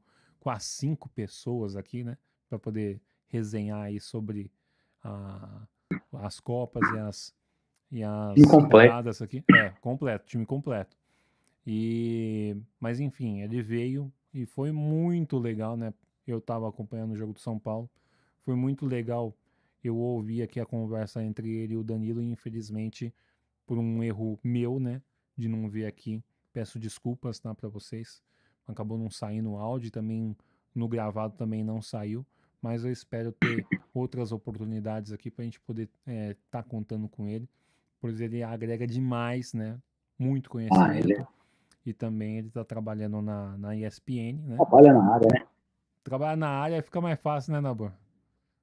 as 5 pessoas aqui, né? Para poder resenhar aí sobre a- as Copas e as Incompleto. rodadas aqui. Completo, time completo. Mas enfim, ele veio e foi muito legal, né? Eu estava acompanhando o jogo do São Paulo. Foi muito legal. Eu ouvi aqui a conversa entre ele e o Danilo, e infelizmente, por um erro meu, né, de não ver aqui, peço desculpas, tá, para vocês. Acabou não saindo o áudio, também no gravado também não saiu, mas eu espero ter outras oportunidades aqui para a gente poder tá contando com ele, pois ele agrega demais, né, muito Ah, ele conhecimento, e também ele está trabalhando na ESPN, né? trabalha na área, né? Trabalhar na área fica mais fácil, né, Nabor?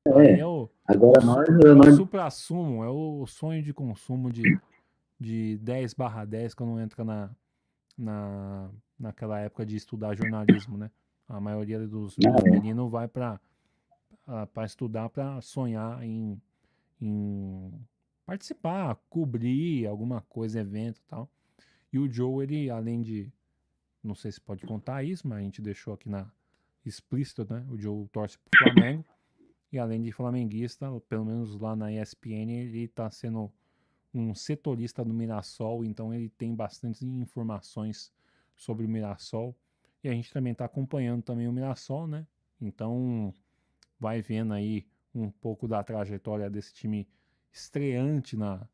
Aí É. Agora é o nós. supra-sumo, é o sonho de consumo de 10/10 quando entra na, naquela época de estudar jornalismo, né? A maioria dos Não, meninos vai para estudar, para sonhar em participar, cobrir alguma coisa, evento e tal. E o Joe, ele, além de, não sei se pode contar isso, mas a gente deixou aqui na explícito, né? O Joe torce pro Flamengo. E além de flamenguista, pelo menos lá na ESPN, ele está sendo um setorista do Mirassol, então ele tem bastante informações sobre o Mirassol. E a gente também está acompanhando também o Mirassol, né? Então vai vendo aí um pouco da trajetória desse time estreante na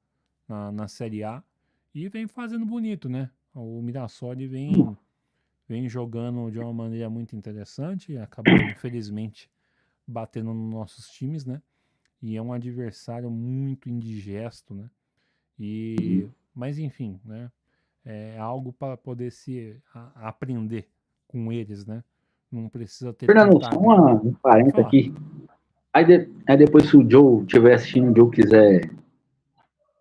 Série A e vem fazendo bonito, né? O Mirassol ele vem jogando de uma maneira muito interessante, acabou infelizmente batendo nos nossos times, né? E é um adversário muito indigesto, né? Mas enfim, né? É algo para poder se aprender com eles, né? Não precisa ter Fernando, tanta. só um Pode parênteses falar. aqui. Aí depois, se o Joe estiver assistindo, o Joe quiser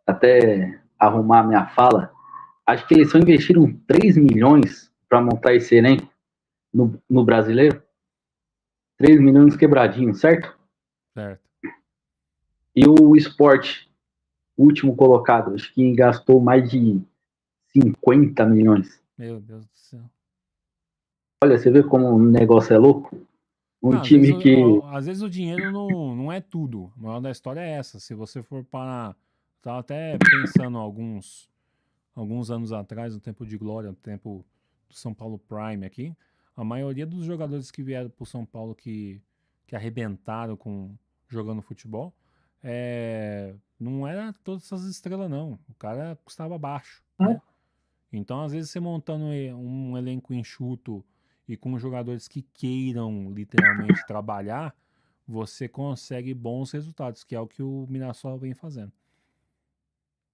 até arrumar a minha fala, Acho que eles só investiram 3 milhões para montar esse elenco no brasileiro. 3 milhões quebradinho, certo? Certo. E o Sport, último colocado, acho que gastou mais de 50 milhões. Meu Deus do céu. Olha, você vê como o negócio é louco? Um Não, às vezes, time que. às vezes o dinheiro não é tudo. A moral da história é essa. Se você for para. Tava até pensando alguns anos atrás, no tempo de glória, no tempo do São Paulo Prime aqui, a maioria dos jogadores que vieram pro São Paulo que arrebentaram jogando futebol, não era todas essas estrelas, não. O cara custava baixo, né? Então, às vezes, você montando um elenco enxuto e com jogadores que queiram literalmente trabalhar, você consegue bons resultados, que é o que o Mirassol vem fazendo.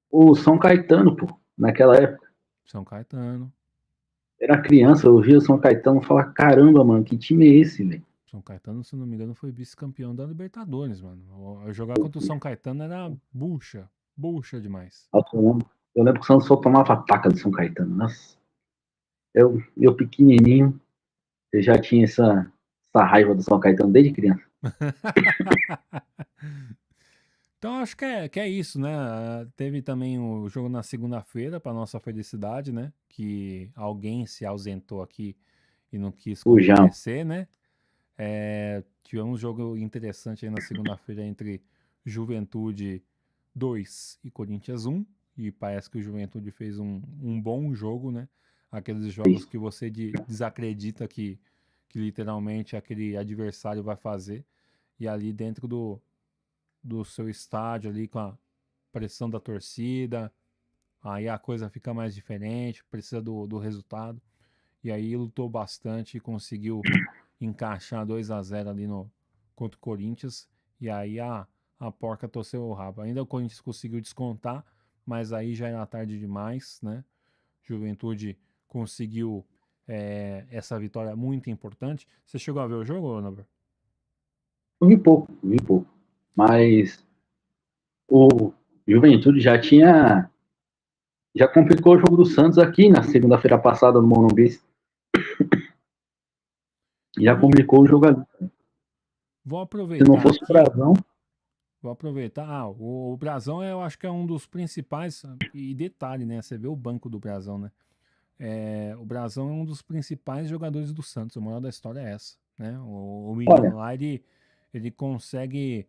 O São Caetano, pô, naquela época. São Caetano. Era criança, eu via o São Caetano e falava: caramba, mano, que time é esse, velho? São Caetano, se não me engano, foi vice-campeão da Libertadores, mano. Jogar contra o São Caetano era bucha. Bucha demais. Eu lembro que o Santos só tomava ataca do São Caetano. Nossa, eu pequenininho, eu já tinha essa raiva do São Caetano desde criança. Então acho que é isso, né? Teve também o jogo na segunda-feira, para nossa felicidade, né? Que alguém se ausentou aqui e não quis O João. comparecer, né? Tivemos um jogo interessante aí na segunda-feira entre Juventude 2 e Corinthians 1. E parece que o Juventude fez um bom jogo, né? Aqueles jogos que você desacredita que literalmente aquele adversário vai fazer. E ali dentro do seu estádio, ali com a pressão da torcida, aí a coisa fica mais diferente, precisa do resultado. E aí lutou bastante e conseguiu encaixar 2-0 ali contra o Corinthians. E aí a porca torceu o rabo. Ainda o Corinthians conseguiu descontar, mas aí já era tarde demais, né? Juventude conseguiu essa vitória muito importante. Você chegou a ver o jogo, Nober? Vi pouco, vi pouco. Mas o Juventude já complicou o jogo do Santos aqui na segunda-feira passada no Morumbi. Eu Já complicou o jogo ali. vou Se não aproveitar fosse o aqui. Brasão, Vou aproveitar. O Brasão eu acho que é um dos principais. E detalhe, né? Você vê o banco do Brasão, né? O Brasão é um dos principais jogadores do Santos. A moral da história é essa, né? O menino olha, lá, ele consegue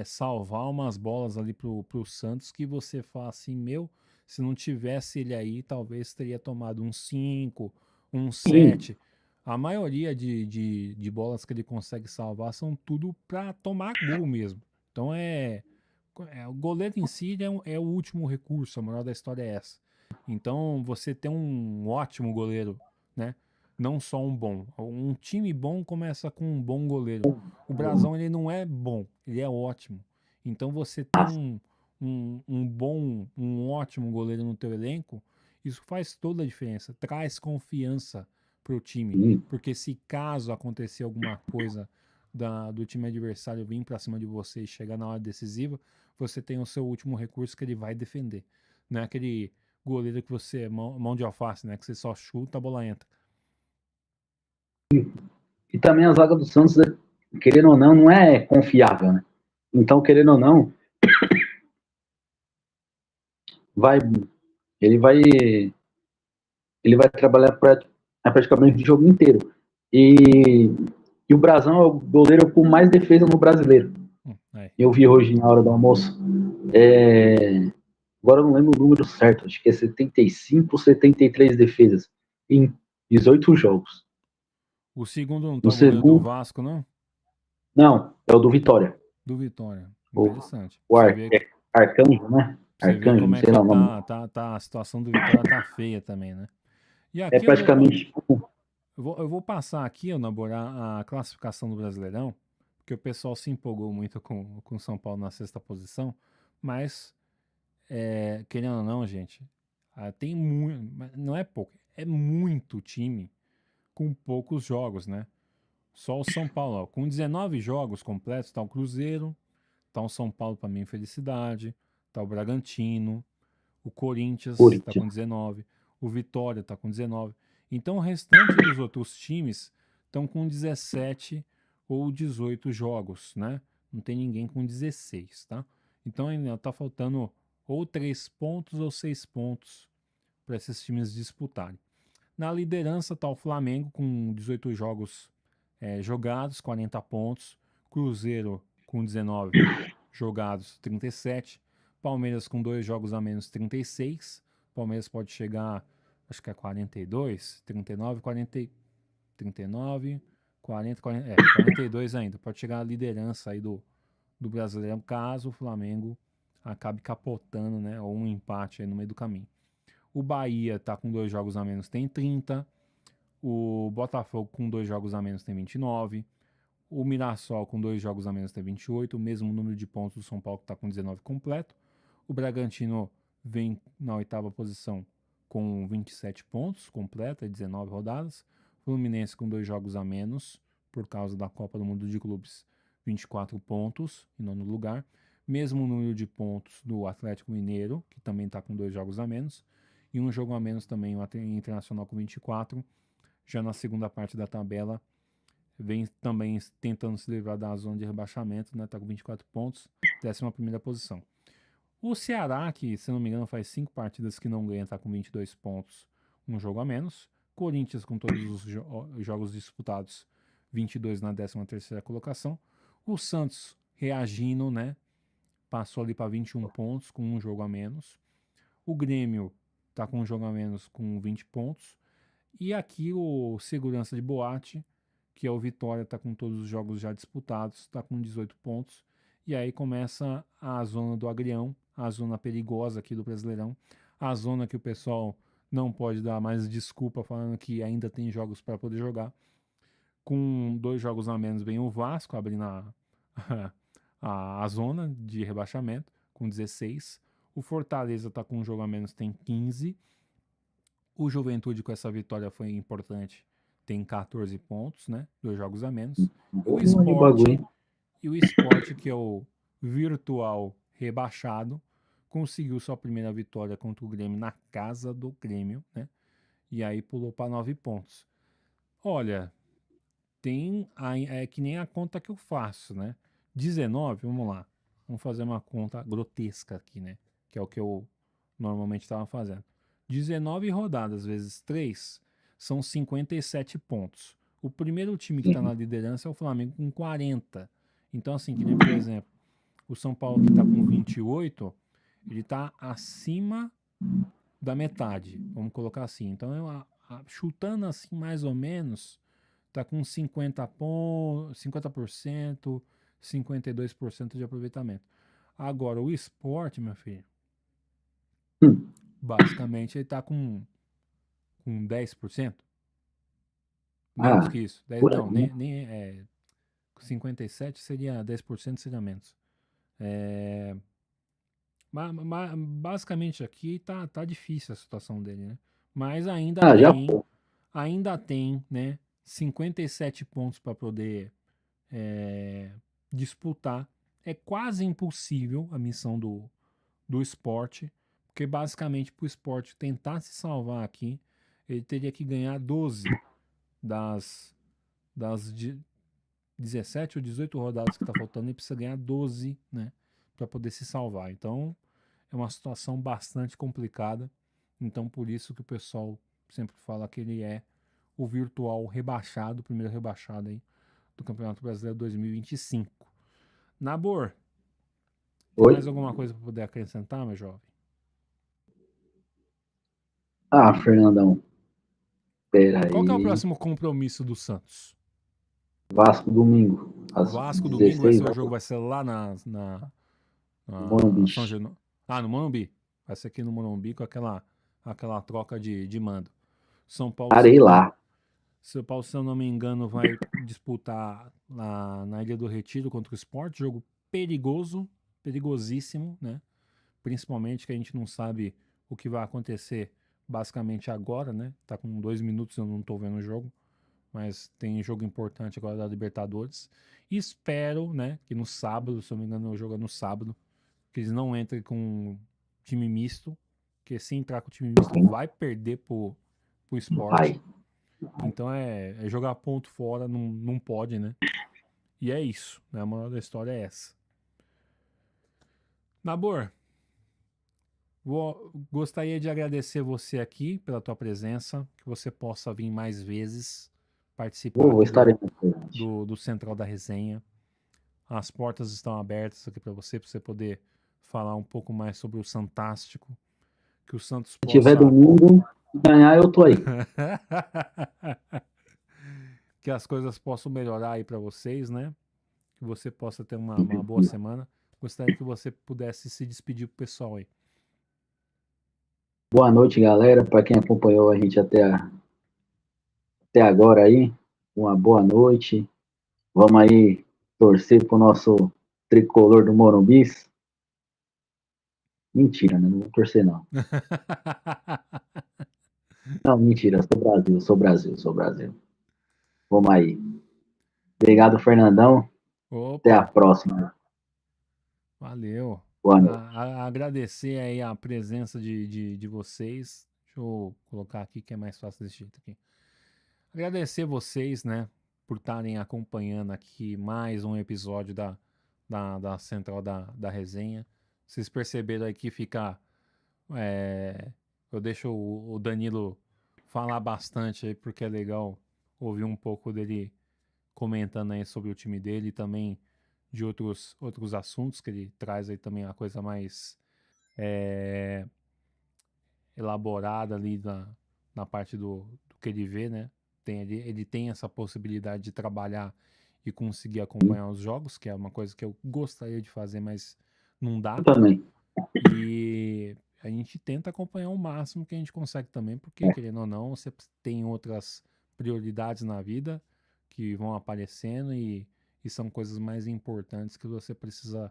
salvar umas bolas ali pro Santos que você fala assim, meu, se não tivesse ele aí, talvez teria tomado um 5, um sim, 7. A maioria de bolas que ele consegue salvar são tudo para tomar gol mesmo. Então o goleiro em si é o último recurso, a moral da história é essa. Então, você tem um ótimo goleiro, né? Não só um bom. Um time bom começa com um bom goleiro. O Brasão, ele não é bom, ele é ótimo. Então, você ter um ótimo goleiro no teu elenco, isso faz toda a diferença. Traz confiança pro time. sim. Porque se caso acontecer alguma coisa do time adversário vir pra cima de você e chegar na hora decisiva, você tem o seu último recurso que ele vai defender. Não é aquele goleiro que você é mão de alface, né? Que você só chuta, a bola entra. E também a zaga do Santos, querendo ou não, não é confiável, né? Então, querendo ou não, vai, ele vai, ele vai trabalhar praticamente o jogo inteiro. E o Brasão é o goleiro com mais defesa no brasileiro. É. Eu vi hoje na hora do almoço. Agora eu não lembro o número certo, acho que é 75 ou 73 defesas em 18 jogos. O segundo não tá No o goleiro do segundo, Vasco, não? não, é o do Vitória. Do Vitória. O, Interessante. o Arcanjo, né? Pra você ver Arcanjo, como não é sei que lá o nome. tá a situação do Vitória tá feia também, né? E É aqui praticamente tipo, eu vou passar aqui, ó, Naborá, a classificação do Brasileirão, porque o pessoal se empolgou muito com o São Paulo na sexta posição, mas querendo ou não, gente, tem muito, não é pouco, é muito time com poucos jogos, né? Só o São Paulo, ó, com 19 jogos completos, tá o Cruzeiro, tá o São Paulo para mim, felicidade, tá o Bragantino, o Corinthians tá com Corinthians. 19, O Vitória está com 19. Então o restante dos outros times estão com 17 ou 18 jogos, né? Não tem ninguém com 16, tá? Então ainda tá faltando ou 3 pontos ou 6 pontos para esses times disputarem. Na liderança está o Flamengo com 18 jogos jogados, 40 pontos. Cruzeiro com 19 jogados, 37. Palmeiras com 2 jogos a menos, 36. Palmeiras pode chegar, acho que é 42, 39, 40, 39, 40, 42 ainda. Pode chegar à liderança aí do Brasileirão, caso o Flamengo acabe capotando, né? Ou um empate aí no meio do caminho. O Bahia tá com 2 jogos a menos, tem 30. O Botafogo com 2 jogos a menos tem 29. O Mirassol com 2 jogos a menos tem 28. O mesmo número de pontos do São Paulo que está com 19 completo. O Bragantino vem na 8ª posição com 27 pontos completo, 19 rodadas. Fluminense com 2 jogos a menos por causa da Copa do Mundo de Clubes, 24 pontos em 9º lugar. Mesmo número de pontos do Atlético Mineiro, que também está com 2 jogos a menos. E um jogo a menos também o Internacional com 24. Já na segunda parte da tabela, vem também tentando se livrar da zona de rebaixamento, né? Tá com 24 pontos, 11ª posição. O Ceará, que se não me engano faz 5 partidas que não ganha, tá com 22 pontos, um jogo a menos. Corinthians com todos os jogos disputados, 22 na 13ª colocação. O Santos reagindo, né? Passou ali para 21 pontos com um jogo a menos. O Grêmio tá com um jogo a menos com 20 pontos. E aqui o segurança de boate, que é o Vitória, está com todos os jogos já disputados, está com 18 pontos. E aí começa a zona do agrião, a zona perigosa aqui do Brasileirão, a zona que o pessoal não pode dar mais desculpa falando que ainda tem jogos para poder jogar. Com 2 jogos a menos vem o Vasco abrindo a zona de rebaixamento com 16. O Fortaleza está com um jogo a menos, tem 15. O Juventude, com essa vitória, foi importante. Tem 14 pontos, né? 2 jogos a menos. E o Sport, que é o virtual rebaixado, conseguiu sua primeira vitória contra o Grêmio na casa do Grêmio, né? E aí pulou para 9 pontos. Olha, é que nem a conta que eu faço, né? 19, vamos lá. Vamos fazer uma conta grotesca aqui, né? Que é o que eu normalmente estava fazendo. 19 rodadas vezes 3 são 57 pontos. O primeiro time que está na liderança é o Flamengo com 40. Então, assim, que nem, por exemplo, o São Paulo que está com 28, ele está acima da metade, vamos colocar assim. Então, chutando assim mais ou menos, está com 50 pontos, 50%, 52% de aproveitamento. Agora, o Sport, meu filho, basicamente ele está com 10%. Menos que isso. Então, nem 57 seria 10%, seria menos. Basicamente aqui tá difícil a situação dele, né? Mas ainda tem, né, 57 pontos para poder disputar. É quase impossível a missão do esporte, porque basicamente para o esporte tentar se salvar aqui, ele teria que ganhar 12 das 17 ou 18 rodadas que tá faltando, ele precisa ganhar 12, né, para poder se salvar. Então, é uma situação bastante complicada. Então, por isso que o pessoal sempre fala que ele é o virtual rebaixado, o primeiro rebaixado aí do Campeonato Brasileiro 2025. Nabor, tem mais alguma coisa para poder acrescentar, meu jovem? Fernandão. Pera Qual que é o aí. próximo compromisso do Santos? Vasco domingo. Vasco domingo vai ser o jogo, vai ser lá na Morumbi. São Januário. No Morumbi. Vai ser aqui no Morumbi com aquela troca de mando. São Paulo, Parei lá. São Paulo, se eu não me engano, vai disputar na Ilha do Retiro contra o Sport. Jogo perigoso, perigosíssimo, né? Principalmente que a gente não sabe o que vai acontecer basicamente agora, né? Tá com 2 minutos, eu não tô vendo o jogo. Mas tem jogo importante agora da Libertadores. E espero, né, que no sábado, se eu não me engano, o jogo é no sábado, que eles não entrem com time misto, Porque se entrar com o time misto, vai perder pro Sport. Vai. Então é jogar ponto fora, não pode, né? E é isso, né? A moral da história é essa. Nabor, gostaria de agradecer você aqui pela tua presença, que você possa vir mais vezes participar Vou aqui estar presente. do Central da Resenha. As portas estão abertas aqui para você poder falar um pouco mais sobre o Santástico, que o Santos Se possa... tiver domingo, ganhar, eu tô aí. Que as coisas possam melhorar aí para vocês, né? Que você possa ter uma boa semana. Gostaria que você pudesse se despedir pro pessoal aí. Boa noite, galera. Para quem acompanhou a gente até agora aí, uma boa noite. Vamos aí torcer pro nosso tricolor do Morumbis. Mentira, né? Não vou torcer, não. Não, mentira. Sou Brasil. Vamos aí. Obrigado, Fernandão. Até a Opa, próxima. valeu. Boa noite. Agradecer aí a presença de vocês. Deixa eu colocar aqui que é mais fácil desse jeito aqui. Agradecer vocês, né, por estarem acompanhando aqui mais um episódio da Central da Resenha. Vocês perceberam aí que fica... eu deixo o Danilo falar bastante aí, porque é legal ouvir um pouco dele comentando aí sobre o time dele e também de outros assuntos que ele traz aí também a coisa mais elaborada ali na parte do que ele vê, né? Ele tem essa possibilidade de trabalhar e conseguir acompanhar os jogos, que é uma coisa que eu gostaria de fazer, mas não dá. Eu também. E a gente tenta acompanhar o máximo que a gente consegue também, porque, querendo ou não, você tem outras prioridades na vida que vão aparecendo e são coisas mais importantes que você precisa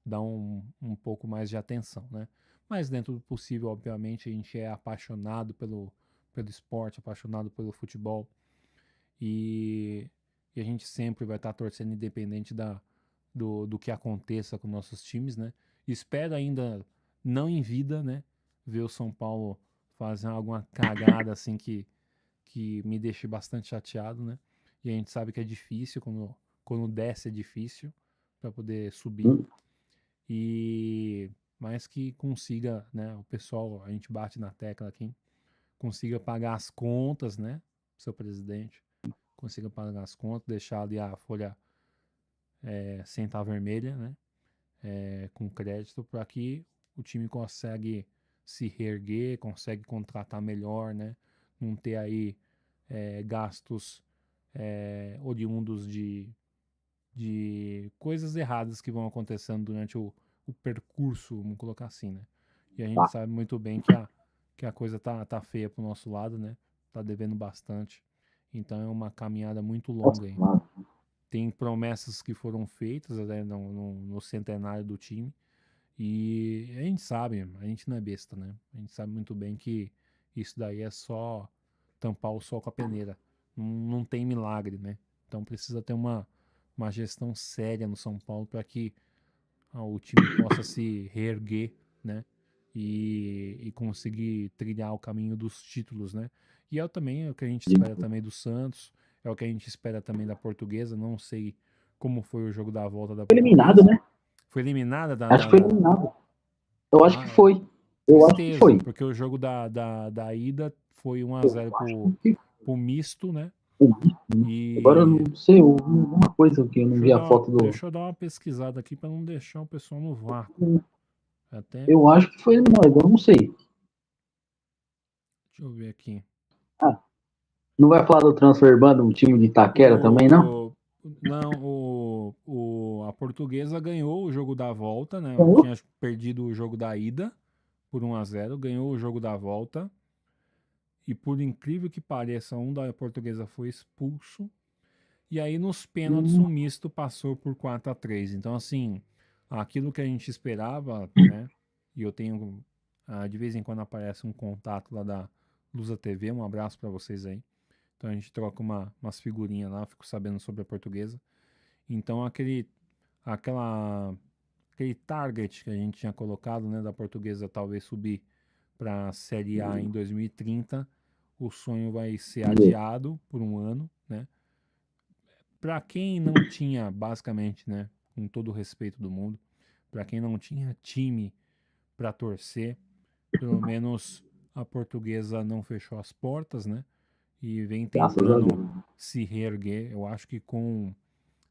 dar um pouco mais de atenção, né? Mas dentro do possível, obviamente, a gente é apaixonado pelo esporte, apaixonado pelo futebol e, e a gente sempre vai estar torcendo independente do que aconteça com nossos times, né? Espero ainda, não em vida, né? Ver o São Paulo fazer alguma cagada assim que me deixe bastante chateado, né? E a gente sabe que é difícil, quando desce é difícil para poder subir. E mas que consiga, né? O pessoal, a gente bate na tecla aqui, consiga pagar as contas, né? Seu presidente, consiga pagar as contas, deixar ali a folha sem estar vermelha, né? Com crédito para que o time consegue se reerguer, consegue contratar melhor, né? Não ter aí gastos oriundos de coisas erradas que vão acontecendo durante o percurso, vamos colocar assim, né? E a gente Tá. sabe muito bem que a coisa tá feia pro nosso lado, né? Tá devendo bastante. Então é uma caminhada muito longa aí. Tem promessas que foram feitas, né, no centenário do time. E a gente sabe, a gente não é besta, né? A gente sabe muito bem que isso daí é só tampar o sol com a peneira. Não tem milagre, né? Então precisa ter uma gestão séria no São Paulo para que o time possa se reerguer, né? E conseguir trilhar o caminho dos títulos, né? E também o que a gente espera também do Santos, é o que a gente espera também da Portuguesa. Não sei como foi o jogo da volta da Foi eliminado, Portuguesa. né? Foi eliminada Acho que foi eliminado. Eu acho que Ah, foi. Eu acho que tristeza, foi. porque o jogo da ida foi 1-0 pro misto, né? Agora eu E não sei, uma coisa que eu não vi a foto do. deixa eu dar uma pesquisada aqui para não deixar o pessoal no vácuo. Até, Eu acho que foi eliminado, agora eu não sei. deixa eu ver aqui. Ah, não vai falar do transfer ban do time de Itaquera também, não? O, não, a Portuguesa ganhou o jogo da volta, né? Ganhou? Tinha perdido o jogo da ida por 1-0, ganhou o jogo da volta. E por incrível que pareça, um da Portuguesa foi expulso. E aí nos pênaltis o misto passou por 4-3. Então, assim, aquilo que a gente esperava, né? E eu tenho, de vez em quando aparece um contato lá da Lusa TV, um abraço para vocês aí. Então a gente troca umas figurinhas lá, fico sabendo sobre a Portuguesa. Então aquela, aquele target que a gente tinha colocado, né, da Portuguesa talvez subir para a Série A em 2030, o sonho vai ser adiado por um ano, né? Para quem não tinha, basicamente, né, com todo o respeito do mundo, para quem não tinha time para torcer, pelo menos a Portuguesa não fechou as portas, né? E vem Graças a tentando Deus. se reerguer. Eu acho que com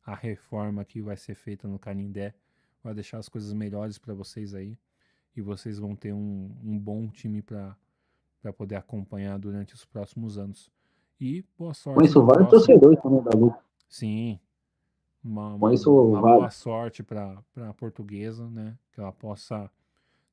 a reforma que vai ser feita no Canindé, vai deixar as coisas melhores para vocês aí. E vocês vão ter um bom time para poder acompanhar durante os próximos anos. E boa sorte Conheço no vários próximo. torcedores também da Luta. Sim, uma, Conheço uma boa vários. sorte para a Portuguesa, né? Que ela possa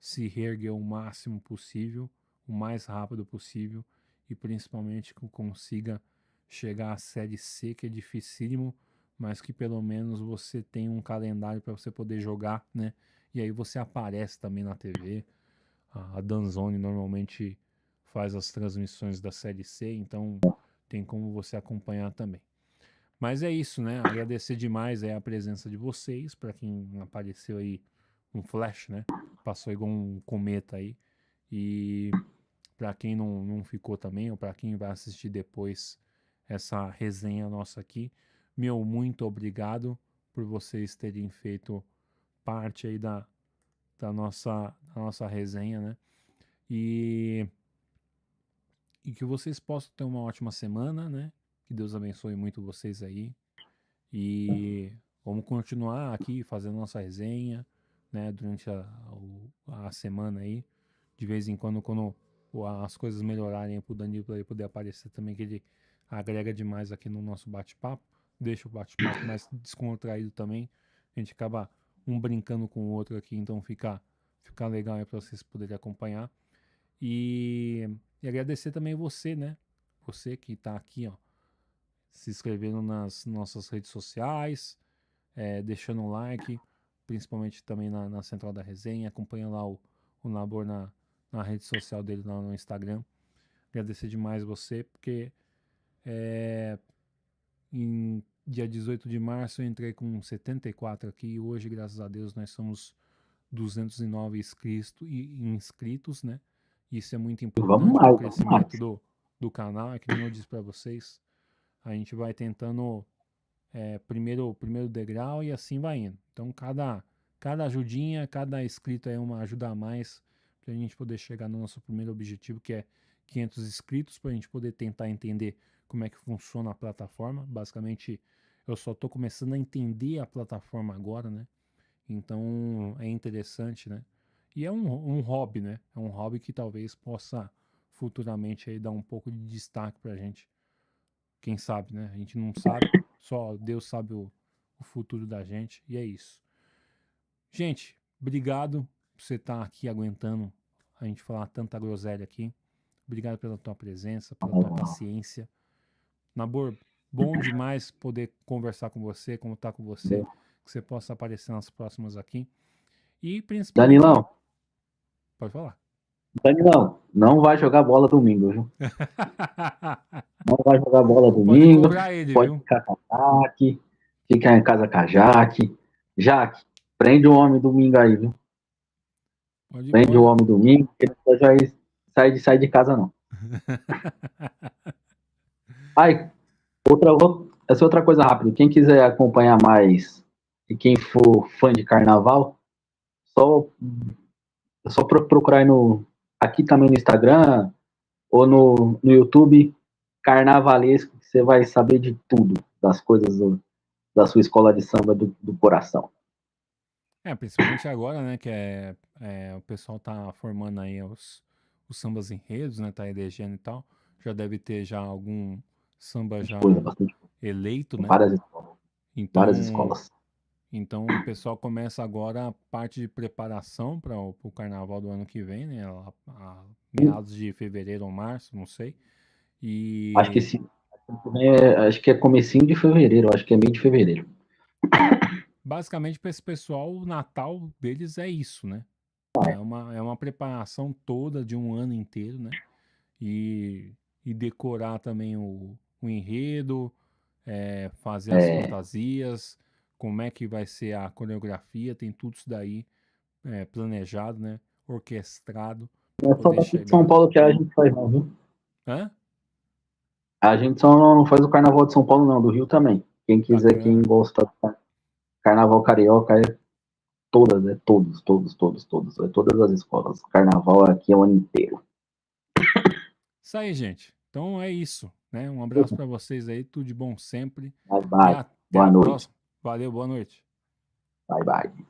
se reerguer o máximo possível, o mais rápido possível e principalmente que consiga chegar à Série C, que é dificílimo, mas que pelo menos você tem um calendário para você poder jogar, né? E aí você aparece também na TV. A Danzone normalmente faz as transmissões da Série C, então tem como você acompanhar também. Mas é isso, né? Agradecer demais a presença de vocês, para quem apareceu aí um flash, né? Passou igual um cometa aí. E para quem não ficou também, ou para quem vai assistir depois essa resenha nossa aqui, meu muito obrigado por vocês terem feito parte aí da nossa resenha, né? E, e que vocês possam ter uma ótima semana, né? Que Deus abençoe muito vocês aí. E vamos continuar aqui fazendo nossa resenha, né, durante a semana aí. De vez em quando as coisas melhorarem pro Danilo para ele poder aparecer também, que ele agrega demais aqui no nosso bate-papo. Deixa o bate-papo mais descontraído também. A gente acaba um brincando com o outro aqui, então fica legal aí para vocês poderem acompanhar. E agradecer também você, né? Você que tá aqui, ó, se inscrevendo nas nossas redes sociais, deixando um like, principalmente também na Central da Resenha, acompanha lá o Nabor na rede social dele lá no Instagram. Agradecer demais você, porque em dia 18 de março eu entrei com 74 aqui e hoje, graças a Deus, nós somos 209 inscritos, né? Isso é muito Vamos importante para o mais, vamos crescimento mais. do canal. É que nem eu disse para vocês, a gente vai tentando primeiro degrau e assim vai indo. Então, cada ajudinha, cada inscrito é uma ajuda a mais para a gente poder chegar no nosso primeiro objetivo, que é 500 inscritos, para a gente poder tentar entender como é que funciona a plataforma. Basicamente, eu só estou começando a entender a plataforma agora, né? Então, é interessante, né? E é um hobby, né? É um hobby que talvez possa futuramente aí dar um pouco de destaque para a gente. Quem sabe, né? A gente não sabe, só Deus sabe o futuro da gente, e é isso. Gente, obrigado por você estar aqui aguentando a gente falar tanta groselha aqui. Obrigado pela tua presença, pela tua paciência. Nabor, bom demais poder conversar com você, contar com você, que você possa aparecer nas próximas aqui. E principalmente, Danilão, pode falar. Danilão, não vai jogar bola domingo, viu? Não vai jogar bola Pode domingo. cobrar ele, Pode viu? ficar com a Jaque, ficar em casa com a Jaque. Jaque, prende o homem domingo aí, viu? Pode, Prende o pode. homem domingo, que ele já sair de casa, não. Ai, essa é outra coisa rápida. Quem quiser acompanhar mais e quem for fã de carnaval, só, só procurar aí aqui também no Instagram ou no YouTube carnavalesco, que você vai saber de tudo, das coisas da sua escola de samba do coração. Principalmente agora, né, que o pessoal tá formando aí os sambas enredos, né, tá elegendo e tal. Já deve ter já algum samba Bastante coisa, já bastante coisa. eleito, Tem né? várias escolas. Várias Então, escolas. então o pessoal começa agora a parte de preparação para o carnaval do ano que vem, né? A meados de fevereiro ou março, não sei. Acho que E acho que é comecinho de fevereiro, acho que é meio de fevereiro. basicamente para esse pessoal, o Natal deles é isso, né? É uma preparação toda de um ano inteiro, né? E, e decorar também o enredo, fazer as É, fantasias, como é que vai ser a coreografia, tem tudo isso daí planejado, né? Orquestrado Não é só poder daqui de São chegar. Paulo que a gente faz, não, viu? Hã? A gente só não faz o carnaval de São Paulo, não, do Rio também. Quem quiser, Aqui, quem gosta do carnaval carioca, é todas, é todos, é todas as escolas. Carnaval aqui é o ano inteiro. Isso aí, gente. Então é isso, né? Um abraço para vocês aí, tudo de bom sempre. Bye, E bye. até Boa a noite. próxima. Valeu, boa noite. Bye, bye.